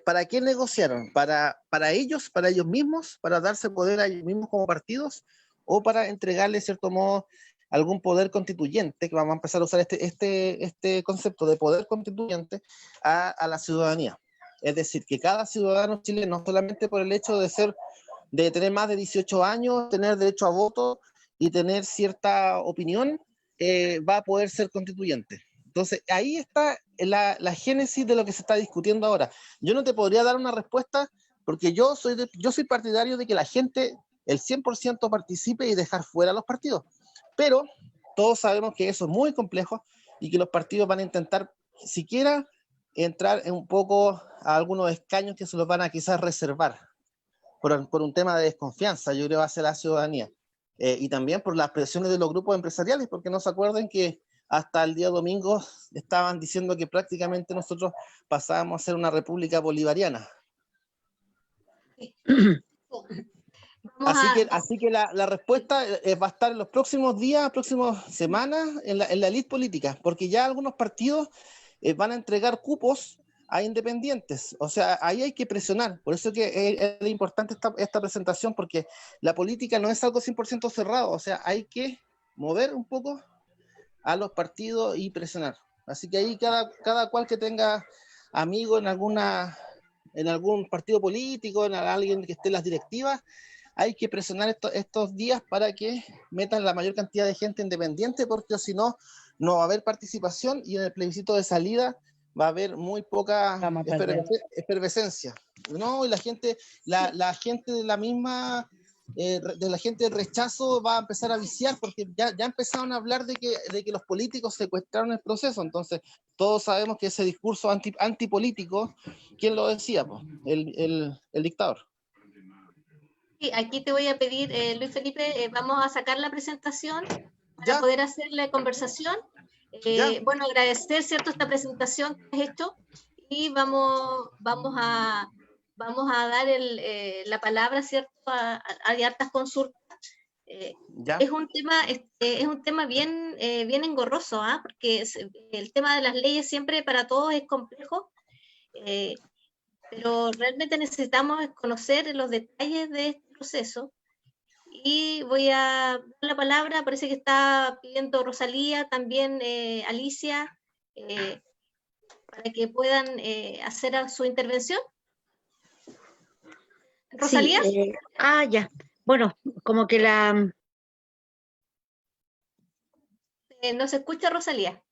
¿Para qué negociaron? ¿Para ellos mismos, para darse poder a ellos mismos como partidos, o para entregarle, de cierto modo, algún poder constituyente, que vamos a empezar a usar este concepto de poder constituyente a la ciudadanía? Es decir, que cada ciudadano chileno, no solamente por el hecho de tener más de 18 años, tener derecho a voto y tener cierta opinión, va a poder ser constituyente. Entonces, ahí está la génesis de lo que se está discutiendo ahora. Yo no te podría dar una respuesta porque yo soy partidario de que la gente, el 100% participe y dejar fuera a los partidos. Pero todos sabemos que eso es muy complejo y que los partidos van a intentar siquiera entrar en un poco a algunos escaños que se los van a quizás reservar por un tema de desconfianza, yo creo, hacia la ciudadanía. Y también por las presiones de los grupos empresariales, porque no se acuerden que hasta el día domingo estaban diciendo que prácticamente nosotros pasábamos a ser una república bolivariana. Así que la respuesta va a estar en los próximos días, próximas semanas, en la elite política, porque ya algunos partidos van a entregar cupos a independientes. O sea, ahí hay que presionar. Por eso que es importante esta presentación, porque la política no es algo 100% cerrado. O sea, hay que mover un poco a los partidos y presionar. Así que ahí cada cual que tenga amigos en algún partido político, en alguien que esté en las directivas, hay que presionar estos días para que metan la mayor cantidad de gente independiente, porque si no, no va a haber participación y en el plebiscito de salida va a haber muy poca efervescencia. No, y la gente de la misma, de la gente del rechazo va a empezar a viciar, porque ya empezaron a hablar de que los políticos secuestraron el proceso. Entonces, todos sabemos que ese discurso antipolítico, ¿quién lo decía? Pues, el dictador. Sí, aquí te voy a pedir, Luis Felipe, vamos a sacar la presentación para poder hacer la conversación. Bueno, agradecer, ¿cierto?, esta presentación que has hecho, y vamos a dar la palabra, ¿cierto?, a hartas consultas. Es un tema bien engorroso, porque el tema de las leyes siempre para todos es complejo, pero realmente necesitamos conocer los detalles de este proceso. Y voy a dar la palabra, parece que está pidiendo Rosalía, también Alicia, para que puedan hacer su intervención. ¿Rosalía? Sí, ya. Bueno, como que ¿No se escucha, Rosalía?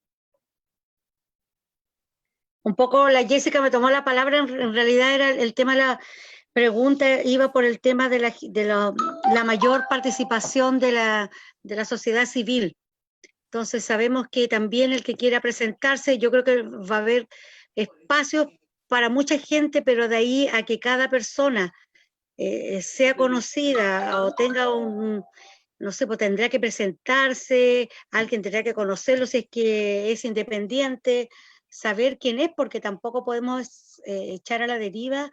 un poco la Jessica me tomó la palabra, en realidad era el tema de la pregunta, iba por el tema de la mayor participación de la sociedad civil. Entonces sabemos que también el que quiera presentarse, yo creo que va a haber espacios para mucha gente, pero de ahí a que cada persona sea conocida o tenga no sé, pues tendrá que presentarse, alguien tendrá que conocerlo si es que es independiente, saber quién es, porque tampoco podemos echar a la deriva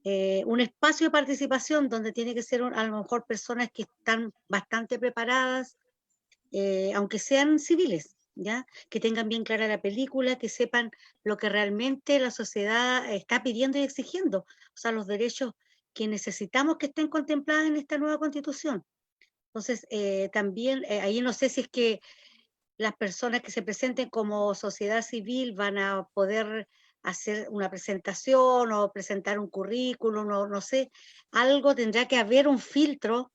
un espacio de participación donde tiene que ser a lo mejor personas que están bastante preparadas, aunque sean civiles, ¿ya? Que tengan bien clara la película, que sepan lo que realmente la sociedad está pidiendo y exigiendo, o sea, los derechos que necesitamos que estén contemplados en esta nueva Constitución. Entonces, también ahí no sé si es que las personas que se presenten como sociedad civil van a poder hacer una presentación o presentar un currículum, no sé, algo tendrá que haber un filtro,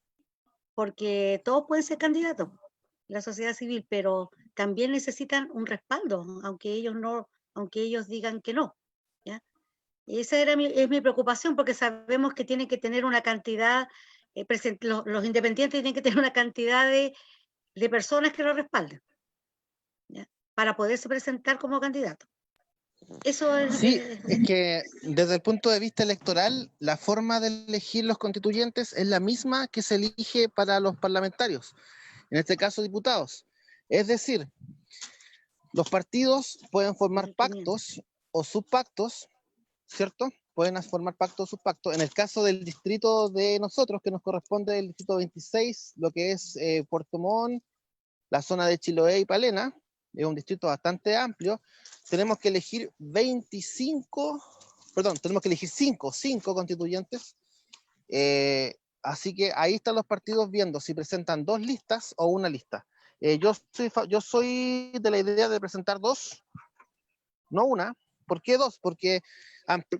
porque todos pueden ser candidatos, la sociedad civil, pero también necesitan un respaldo, aunque ellos digan que no, ¿ya? Y esa es mi preocupación, porque sabemos que tienen que tener una cantidad, los independientes tienen que tener una cantidad de personas que lo respalden, ¿ya?, para poderse presentar como candidato. Eso es. Sí, es que desde el punto de vista electoral, la forma de elegir los constituyentes es la misma que se elige para los parlamentarios, en este caso diputados. Es decir, los partidos pueden formar pactos o subpactos, ¿cierto? Pueden formar pactos o subpactos. En el caso del distrito de nosotros, que nos corresponde el distrito 26, lo que es Puerto Montt, la zona de Chiloé y Palena, es un distrito bastante amplio, tenemos que elegir 25 perdón, tenemos que elegir cinco constituyentes. Así que ahí están los partidos viendo si presentan 2 listas o una lista. Yo soy de la idea de presentar 2, no una. ¿Por qué 2? Porque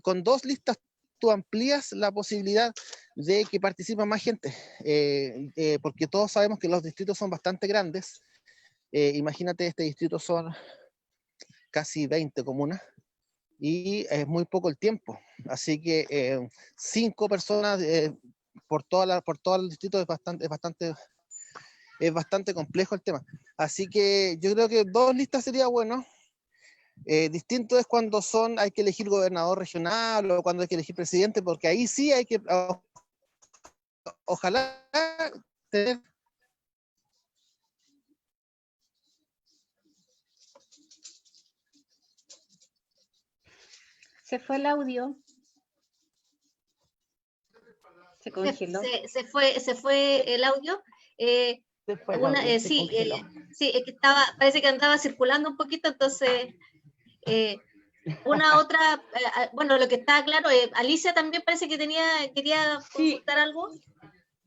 con 2 listas tú amplías la posibilidad de que participe más gente, porque todos sabemos que los distritos son bastante grandes. Imagínate, este distrito son casi 20 comunas y es muy poco el tiempo. Así que 5 personas por todo el distrito es bastante complejo el tema. Así que yo creo que 2 listas sería bueno. Distinto es cuando hay que elegir gobernador regional o cuando hay que elegir presidente, porque ahí sí hay que, ojalá tener. Se fue el audio. Se congeló. Se fue el audio. Se fue el audio, se Sí, congeló. sí, es que parece que andaba circulando un poquito, entonces una otra, bueno, lo que estaba claro, Alicia también parece que quería consultar algo.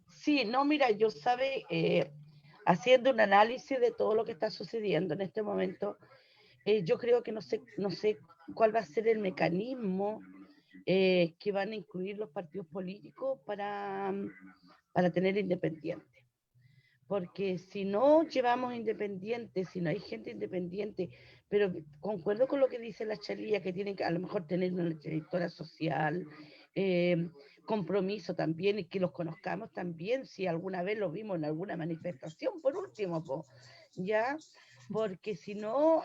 Sí, no, mira, yo haciendo un análisis de todo lo que está sucediendo en este momento, yo creo que no sé cuál va a ser el mecanismo que van a incluir los partidos políticos para tener independientes. Porque si no llevamos independientes, si no hay gente independiente, pero concuerdo con lo que dice la Chalía, que tienen que a lo mejor tener una trayectoria social, compromiso también, y que los conozcamos también, si alguna vez los vimos en alguna manifestación, por último, ¿ya? Porque si no,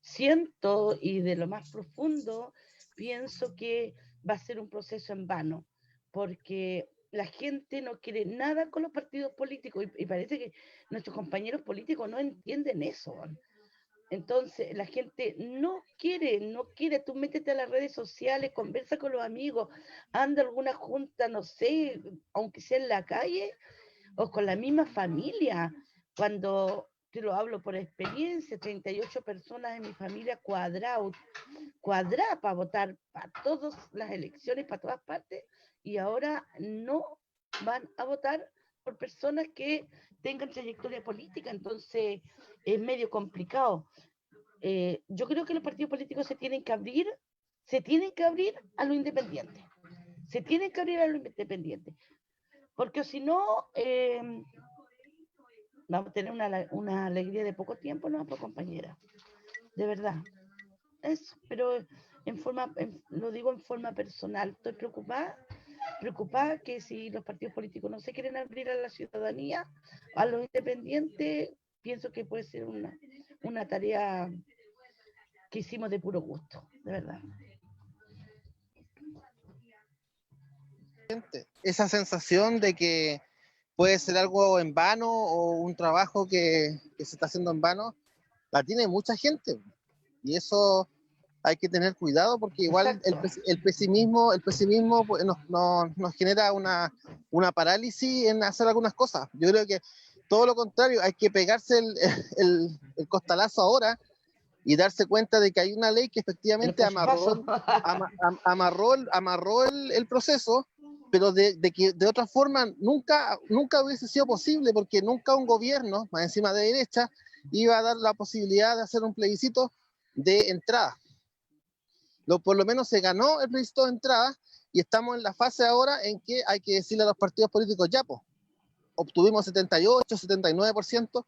siento, y de lo más profundo, pienso que va a ser un proceso en vano, porque la gente no quiere nada con los partidos políticos y parece que nuestros compañeros políticos no entienden eso. Entonces, la gente no quiere, tú métete a las redes sociales, conversa con los amigos, anda a alguna junta, no sé, aunque sea en la calle o con la misma familia. Cuando te lo hablo por experiencia, 38 personas en mi familia cuadrada para votar para todas las elecciones, para todas partes, y ahora no van a votar por personas que tengan trayectoria política, entonces es medio complicado. Yo creo que los partidos políticos se tienen que abrir a lo independiente, porque si no, vamos a tener una alegría de poco tiempo, ¿no, compañera? De verdad. Eso, pero lo digo en forma personal, estoy preocupada que si los partidos políticos no se quieren abrir a la ciudadanía, a los independientes, pienso que puede ser una tarea que hicimos de puro gusto, de verdad. Esa sensación de que puede ser algo en vano o un trabajo que se está haciendo en vano, la tiene mucha gente, y eso hay que tener cuidado, porque igual el pesimismo pues, nos genera una parálisis en hacer algunas cosas. Yo creo que todo lo contrario, hay que pegarse el costalazo ahora y darse cuenta de que hay una ley que efectivamente amarró el proceso, pero de que de otra forma nunca hubiese sido posible, porque nunca un gobierno, más encima de derecha, iba a dar la posibilidad de hacer un plebiscito de entrada. Por lo menos se ganó el plebiscito de entrada y estamos en la fase ahora en que hay que decirle a los partidos políticos, ya, pues, obtuvimos 78, 79%,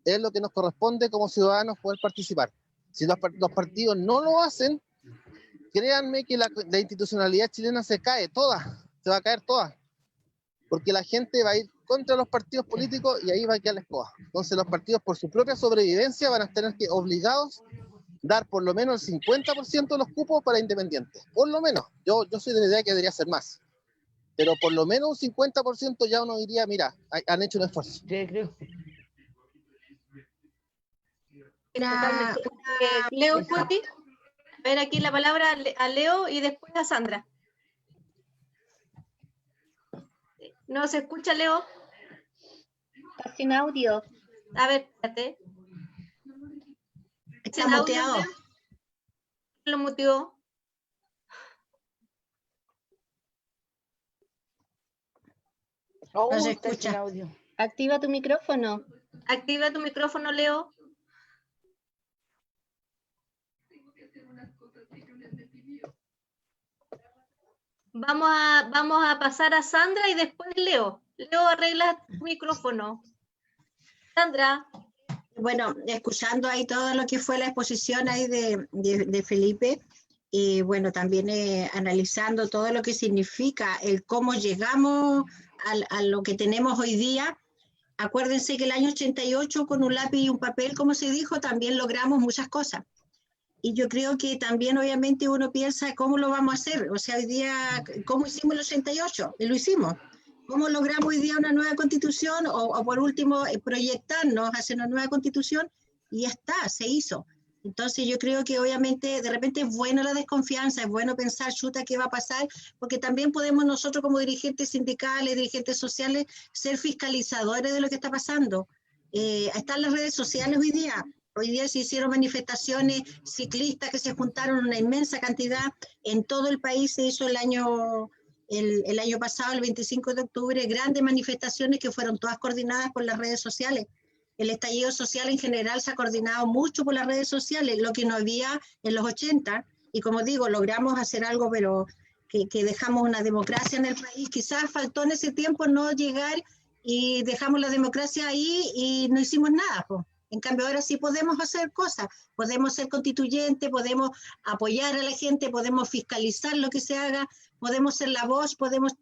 es lo que nos corresponde como ciudadanos poder participar. Si los partidos no lo hacen, créanme que la institucionalidad chilena se va a caer toda, porque la gente va a ir contra los partidos políticos y ahí va a quedar la escoba. Entonces los partidos, por su propia sobrevivencia, van a tener que obligados dar por lo menos el 50% de los cupos para independientes. Por lo menos. Yo soy de la idea que debería ser más. Pero por lo menos un 50% ya uno diría, mira, han hecho un esfuerzo. Sí, creo. Leo Cuti, a ver aquí la palabra a Leo y después a Sandra. ¿No se escucha, Leo? Está sin audio. A ver, espérate. Está muteado. Lo muteó. Oh, No se está sin escucha. audio. Activa tu micrófono. Activa tu micrófono, Leo. Vamos a pasar a Sandra y después Leo. Leo, arregla tu micrófono. Sandra. Bueno, escuchando ahí todo lo que fue la exposición ahí de Felipe, y bueno, también analizando todo lo que significa el cómo llegamos a lo que tenemos hoy día. Acuérdense que el año 88 con un lápiz y un papel, como se dijo, también logramos muchas cosas. Y yo creo que también obviamente uno piensa cómo lo vamos a hacer. O sea, hoy día, ¿cómo hicimos el 88? Y lo hicimos. ¿Cómo logramos hoy día una nueva constitución? O por último, proyectarnos hacia una nueva constitución, y ya está, se hizo. Entonces yo creo que obviamente de repente es bueno la desconfianza, es bueno pensar, chuta, ¿qué va a pasar? Porque también podemos nosotros como dirigentes sindicales, dirigentes sociales, ser fiscalizadores de lo que está pasando. Están las redes sociales hoy día. Hoy día se hicieron manifestaciones ciclistas que se juntaron una inmensa cantidad. En todo el país se hizo el año pasado, el 25 de octubre, grandes manifestaciones que fueron todas coordinadas por las redes sociales. El estallido social en general se ha coordinado mucho por las redes sociales, lo que no había en los 80, y como digo, logramos hacer algo, pero que dejamos una democracia en el país. Quizás faltó en ese tiempo no llegar y dejamos la democracia ahí y no hicimos nada, pues. En cambio, ahora sí podemos hacer cosas, podemos ser constituyentes, podemos apoyar a la gente, podemos fiscalizar lo que se haga, podemos ser la voz, podemos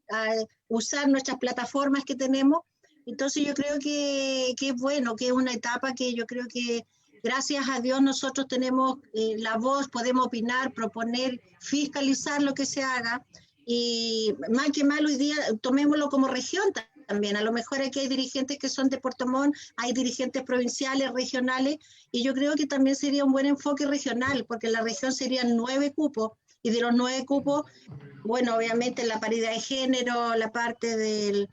usar nuestras plataformas que tenemos. Entonces yo creo que es bueno, que es una etapa que yo creo que gracias a Dios nosotros tenemos la voz, podemos opinar, proponer, fiscalizar lo que se haga, y más que mal hoy día tomémoslo como región también. A lo mejor aquí hay dirigentes que son de Puerto Montt, hay dirigentes provinciales, regionales, y yo creo que también sería un buen enfoque regional, porque en la región serían 9 cupos, y de los 9 cupos, bueno, obviamente la paridad de género, la parte del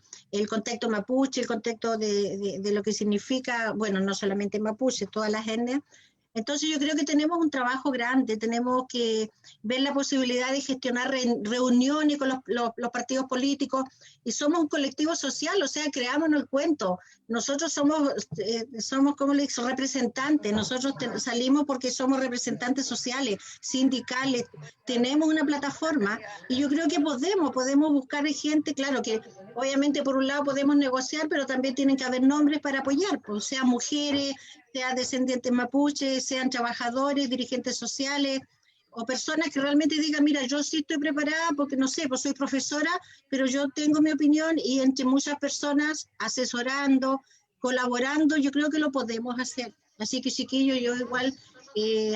contexto mapuche, el contexto de lo que significa, bueno, no solamente mapuche, todas las etnias. Entonces yo creo que tenemos un trabajo grande, tenemos que ver la posibilidad de gestionar reuniones con los partidos políticos, y somos un colectivo social, o sea, creámonos el cuento. Nosotros somos como le digo, representantes, nosotros salimos porque somos representantes sociales, sindicales, tenemos una plataforma, y yo creo que podemos buscar gente, claro que obviamente por un lado podemos negociar, pero también tienen que haber nombres para apoyar, pues, sean mujeres, sean descendientes mapuches, sean trabajadores, dirigentes sociales, o personas que realmente digan, mira, yo sí estoy preparada porque, no sé, pues soy profesora, pero yo tengo mi opinión, y entre muchas personas asesorando, colaborando, yo creo que lo podemos hacer. Así que, chiquillos, yo igual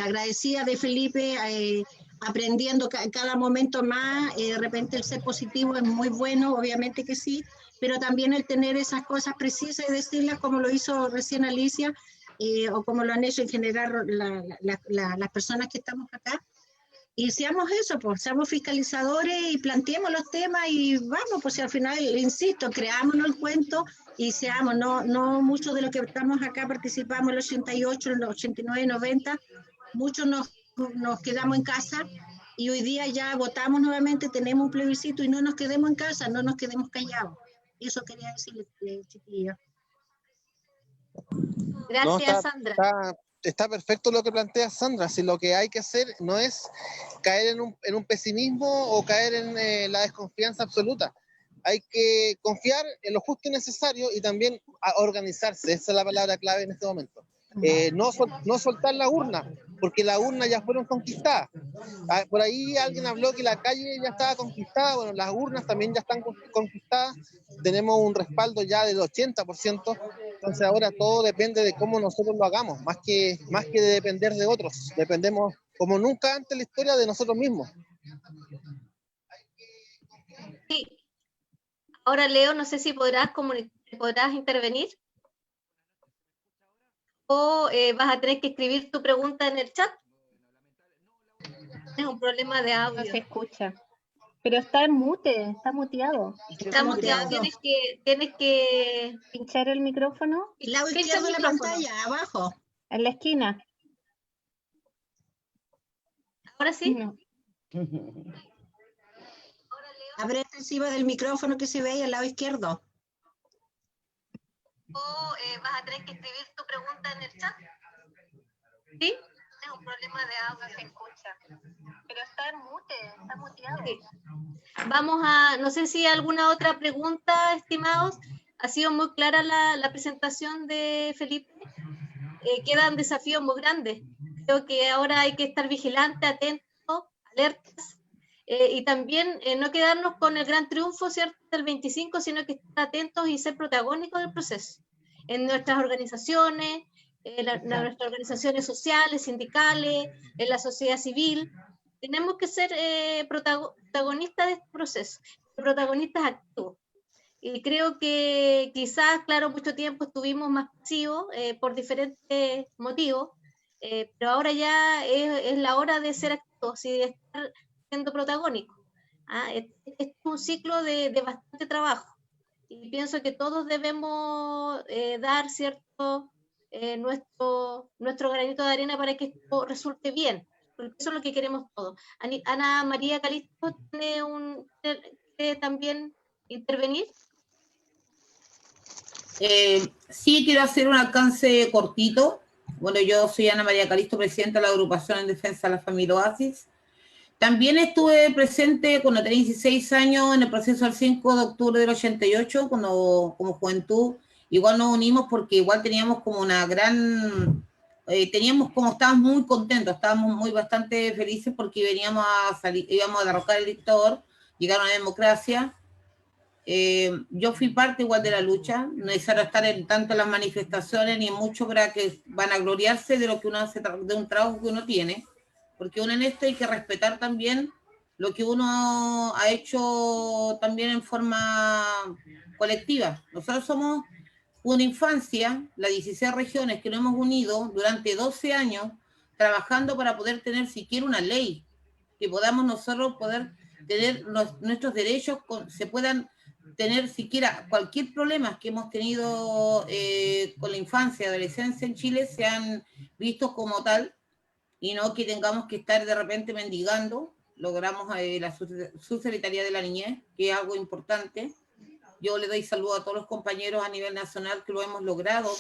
agradecida de Felipe, aprendiendo cada momento más. De repente el ser positivo es muy bueno, obviamente que sí, pero también el tener esas cosas precisas y decirlas como lo hizo recién Alicia, o como lo han hecho en general las personas que estamos acá. Y seamos eso, pues, seamos fiscalizadores y planteemos los temas y vamos, pues, si al final, insisto, creámonos el cuento y seamos, no muchos de los que estamos acá participamos en el 88, en el 89, 90, muchos nos quedamos en casa, y hoy día ya votamos nuevamente, tenemos un plebiscito, y no nos quedemos en casa, no nos quedemos callados. Eso quería decirle, chiquillos. Gracias, No, Sandra. está perfecto lo que plantea Sandra. Si lo que hay que hacer no es caer en un pesimismo o caer en la desconfianza absoluta. Hay que confiar en lo justo y necesario, y también organizarse. Esa es la palabra clave en este momento. No soltar la urna, porque las urnas ya fueron conquistadas. Por ahí alguien habló que la calle ya estaba conquistada. Bueno, las urnas también ya están conquistadas. Tenemos un respaldo ya del 80%. Entonces ahora todo depende de cómo nosotros lo hagamos, más que de depender de otros. Dependemos como nunca antes en la historia de nosotros mismos. Sí. Ahora, Leo, no sé si podrás intervenir, o vas a tener que escribir tu pregunta en el chat. Es un problema de No audio. se escucha. Pero está en mute, está muteado. Está muteado, tienes que Pinchar el micrófono El lado pincha izquierdo el de la micrófono. pantalla, abajo. en la esquina. Ahora sí. No. Abre encima del micrófono que se ve ahí al lado izquierdo. o vas a tener que escribir tu pregunta en el chat. ¿Sí? Es un problema de audio, se escucha. Pero está en mute, está muteado. Sí. Vamos a, no sé si hay alguna otra pregunta, estimados. Ha sido muy clara la presentación de Felipe. Quedan desafíos muy grandes. Creo que ahora hay que estar vigilantes, atentos, alertas, y también no quedarnos con el gran triunfo, ¿cierto?, del 25, sino que estar atentos y ser protagónicos del proceso. En nuestras organizaciones, nuestras organizaciones sociales, sindicales, en la sociedad civil, tenemos que ser protagonistas de este proceso, protagonistas activos. Y creo que quizás, claro, mucho tiempo estuvimos más pasivos por diferentes motivos, pero ahora ya es la hora de ser activos y de estar siendo protagónicos. Es un ciclo de bastante trabajo y pienso que todos debemos dar cierto nuestro granito de arena para que esto resulte bien, porque eso es lo que queremos todos. Ana María Calisto quiere también intervenir. Sí, quiero hacer un alcance cortito. Bueno, yo soy Ana María Calisto, presidenta de la agrupación en defensa de la familia Oasis. También estuve presente cuando tenía 16 años en el proceso del 5 de octubre del 88, cuando como juventud igual nos unimos porque igual teníamos como una gran... estábamos muy contentos, estábamos muy bastante felices porque veníamos a salir, íbamos a derrocar al dictador, llegar a una democracia. Yo fui parte igual de la lucha, no es necesario estar tanto en las manifestaciones ni mucho para que van a gloriarse de lo que uno hace, de un trabajo que uno tiene, porque uno en esto hay que respetar también lo que uno ha hecho también en forma colectiva. Nosotros somos una infancia, las 16 regiones que nos hemos unido durante 12 años trabajando para poder tener siquiera una ley, que podamos nosotros poder tener nuestros derechos, se puedan tener siquiera cualquier problema que hemos tenido con la infancia y adolescencia en Chile sean vistos como tal y no que tengamos que estar de repente mendigando. Logramos la subsecretaría de la niñez, que es algo importante. Yo le doy saludo a todos los compañeros a nivel nacional que lo hemos logrado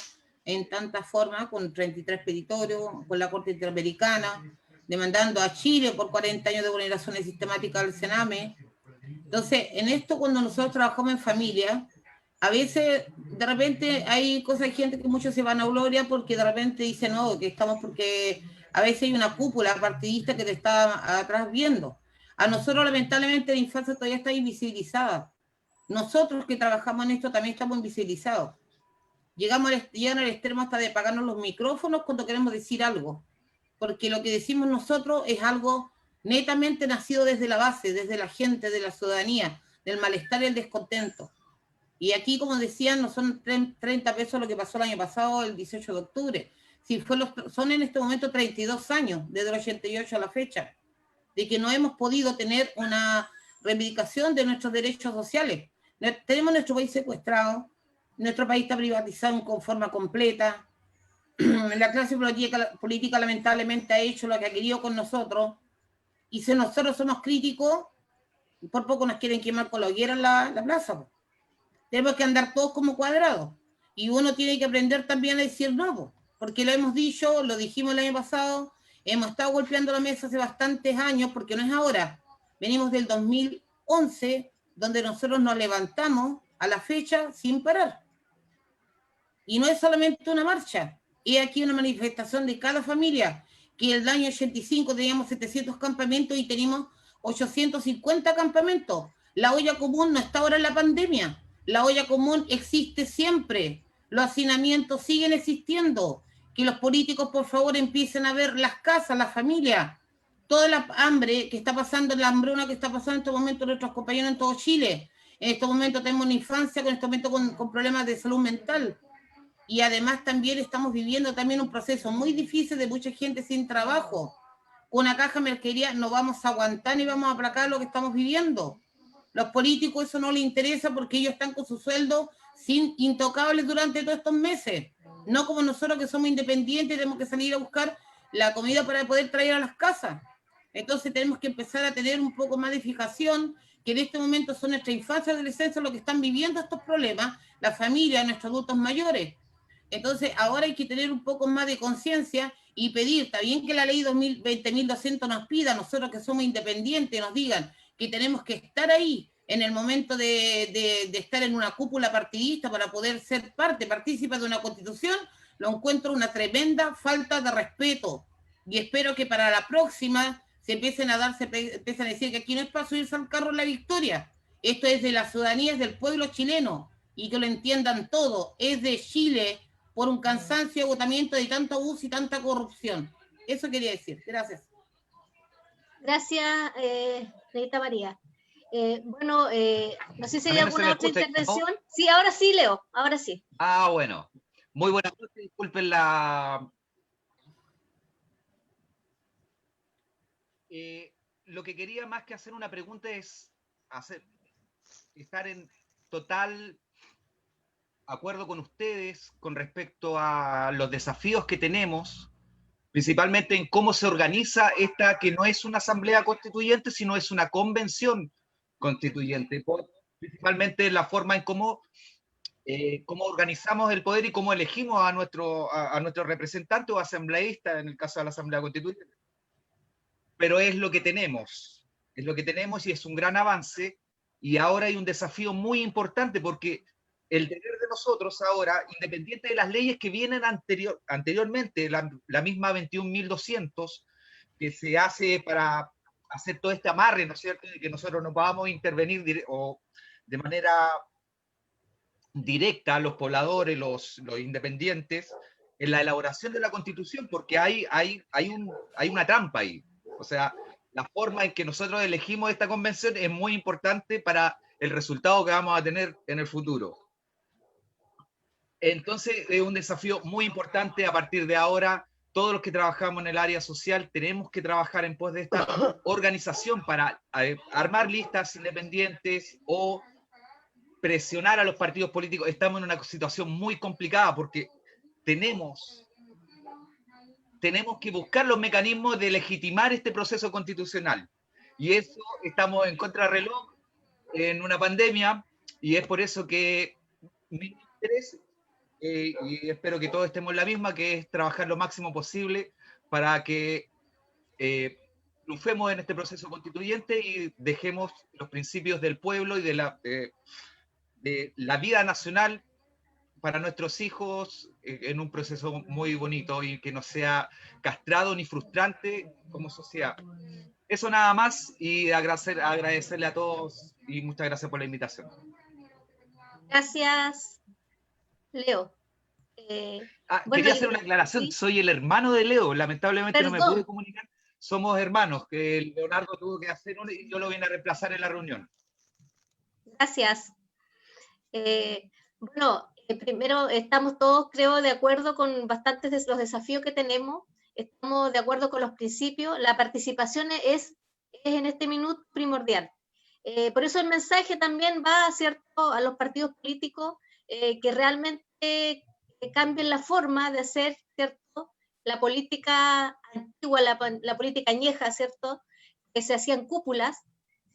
en tantas formas, con 33 petitorios, con la Corte Interamericana, demandando a Chile por 40 años de vulneraciones sistemáticas del Sename. Entonces, en esto cuando nosotros trabajamos en familia, a veces de repente hay cosas, hay gente que muchos se van a gloria porque de repente dicen, no, que estamos porque a veces hay una cúpula partidista que te está atrás viendo. A nosotros lamentablemente la infancia todavía está invisibilizada. Nosotros que trabajamos en esto también estamos invisibilizados. Llegan al extremo hasta de apagarnos los micrófonos cuando queremos decir algo, porque lo que decimos nosotros es algo netamente nacido desde la base, desde la gente, de la ciudadanía, del malestar y el descontento. Y aquí, como decían, no son 30 pesos lo que pasó el año pasado, el 18 de octubre. Sí, son en este momento 32 años, desde el 88 a la fecha, de que no hemos podido tener una reivindicación de nuestros derechos sociales. Tenemos nuestro país secuestrado, nuestro país está privatizado con forma completa, la clase política lamentablemente ha hecho lo que ha querido con nosotros, y si nosotros somos críticos, por poco nos quieren quemar con la hoguera en la plaza. Tenemos que andar todos como cuadrados, y uno tiene que aprender también a decir no, porque lo hemos dicho, lo dijimos el año pasado, hemos estado golpeando la mesa hace bastantes años, porque no es ahora, venimos del 2011, donde nosotros nos levantamos a la fecha sin parar. Y no es solamente una marcha, es aquí una manifestación de cada familia, que el año 85 teníamos 700 campamentos y tenemos 850 campamentos. La olla común no está ahora en la pandemia, la olla común existe siempre, los hacinamientos siguen existiendo, que los políticos por favor empiecen a ver las casas, las familias, toda la hambre que está pasando, la hambruna que está pasando en estos momentos nuestros compañeros en todo Chile. En estos momentos tenemos una infancia con, con problemas de salud mental. Y además también estamos viviendo también un proceso muy difícil de mucha gente sin trabajo. Con una caja de mercadería no vamos a aguantar ni vamos a aplacar lo que estamos viviendo. Los políticos eso no les interesa porque ellos están con su sueldo intocables durante todos estos meses. No como nosotros que somos independientes y tenemos que salir a buscar la comida para poder traer a las casas. Entonces tenemos que empezar a tener un poco más de fijación, que en este momento son nuestra infancia y adolescencia los que están viviendo estos problemas, la familia, nuestros adultos mayores. Entonces ahora hay que tener un poco más de conciencia y pedir, está bien que la ley 20.200 nos pida, nosotros que somos independientes, nos digan que tenemos que estar ahí en el momento de estar en una cúpula partidista para poder ser partícipe de una constitución, lo encuentro una tremenda falta de respeto. Y espero que para la próxima se empiecen a decir que aquí no es para subirse al carro la victoria. Esto es de la ciudadanía, es del pueblo chileno, y que lo entiendan todo. Es de Chile por un cansancio y agotamiento de tanto abuso y tanta corrupción. Eso quería decir. Gracias. Gracias, Rita María. Bueno, no sé si hay alguna otra intervención. ¿No? Sí, ahora sí, Leo, ahora sí. Ah, bueno. Muy buenas noches, disculpen la... lo que quería más que hacer una pregunta es estar en total acuerdo con ustedes con respecto a los desafíos que tenemos, principalmente en cómo se organiza esta, que no es una asamblea constituyente, sino es una convención constituyente, principalmente la forma en cómo organizamos el poder y cómo elegimos a nuestro representante o asambleísta en el caso de la asamblea constituyente. Pero es lo que tenemos y es un gran avance, y ahora hay un desafío muy importante porque el deber de nosotros ahora, independiente de las leyes que vienen anteriormente, la misma 21.200, que se hace para hacer todo este amarre, ¿no es cierto?, de que nosotros no podamos intervenir de manera directa a los pobladores, los independientes, en la elaboración de la Constitución, porque hay una trampa ahí. O sea, la forma en que nosotros elegimos esta convención es muy importante para el resultado que vamos a tener en el futuro. Entonces, es un desafío muy importante. A partir de ahora, todos los que trabajamos en el área social tenemos que trabajar en pos de esta organización para armar listas independientes o presionar a los partidos políticos. Estamos en una situación muy complicada porque tenemos que buscar los mecanismos de legitimar este proceso constitucional. Y eso estamos en contrarreloj en una pandemia, y es por eso que mi interés, y espero que todos estemos en la misma, que es trabajar lo máximo posible para que triunfemos en este proceso constituyente y dejemos los principios del pueblo y de la vida nacional para nuestros hijos en un proceso muy bonito y que no sea castrado ni frustrante como sociedad. Eso nada más, y agradecerle a todos y muchas gracias por la invitación. Gracias, Leo. Quería hacer una aclaración. ¿Sí? Soy el hermano de Leo, lamentablemente no me pude comunicar. Somos hermanos, que Leonardo tuvo que hacer uno y yo lo vine a reemplazar en la reunión. Gracias. Bueno, primero estamos todos, creo, de acuerdo con bastantes de los desafíos que tenemos. Estamos de acuerdo con los principios. La participación es en este minuto primordial. Por eso el mensaje también va, ¿cierto?, a los partidos políticos que realmente cambien la forma de hacer, ¿cierto?, la política antigua, la política añeja, ¿cierto?, que se hacían cúpulas,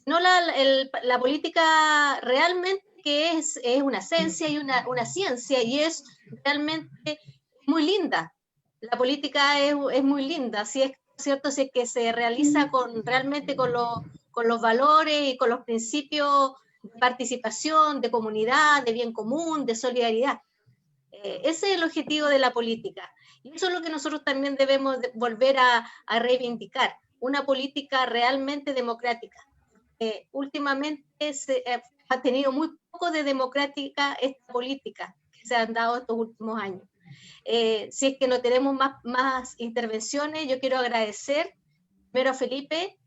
no la política realmente que es una esencia y una ciencia, y es realmente muy linda. La política es muy linda, si es cierto, si es que se realiza realmente con los valores y con los principios de participación, de comunidad, de bien común, de solidaridad. Ese es el objetivo de la política. Y eso es lo que nosotros también debemos volver a reivindicar, una política realmente democrática. Últimamente se ha tenido muy poco de democrática esta política que se han dado estos últimos años. Si es que no tenemos más intervenciones, yo quiero agradecer primero a Felipe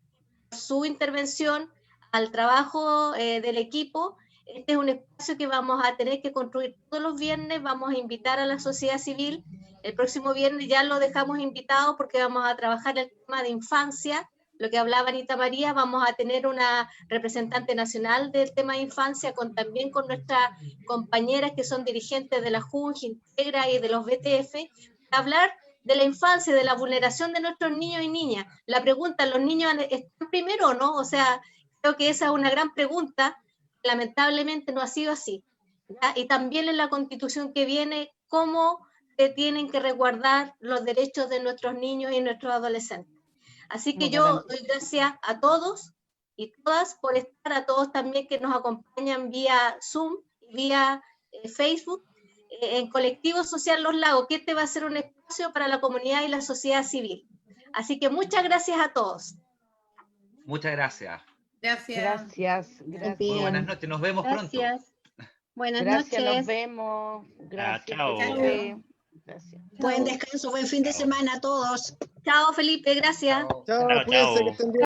por su intervención, al trabajo del equipo. Este es un espacio que vamos a tener que construir todos los viernes. Vamos a invitar a la sociedad civil. El próximo viernes ya lo dejamos invitado porque vamos a trabajar el tema de infancia, lo que hablaba Anita María. Vamos a tener una representante nacional del tema de infancia, también con nuestras compañeras que son dirigentes de la JUNJ, Integra y de los BTF, para hablar de la infancia, de la vulneración de nuestros niños y niñas. La pregunta, ¿los niños están primero o no? O sea, creo que esa es una gran pregunta. Lamentablemente no ha sido así, ¿ya? Y también en la Constitución que viene, cómo se tienen que resguardar los derechos de nuestros niños y nuestros adolescentes. Así que yo doy gracias a todos y todas por estar, a todos también que nos acompañan vía Zoom, vía Facebook, en Colectivo Social Los Lagos, que este va a ser un espacio para la comunidad y la sociedad civil. Así que muchas gracias a todos. Muchas gracias. Gracias. Gracias. Muy buenas noches, nos vemos pronto. Buenas Gracias, noches. nos vemos. Gracias. chao. Felipe. Gracias. Buen descanso, buen fin de semana a todos. Chao, Felipe, gracias. Chao, cuídense, que estén bien.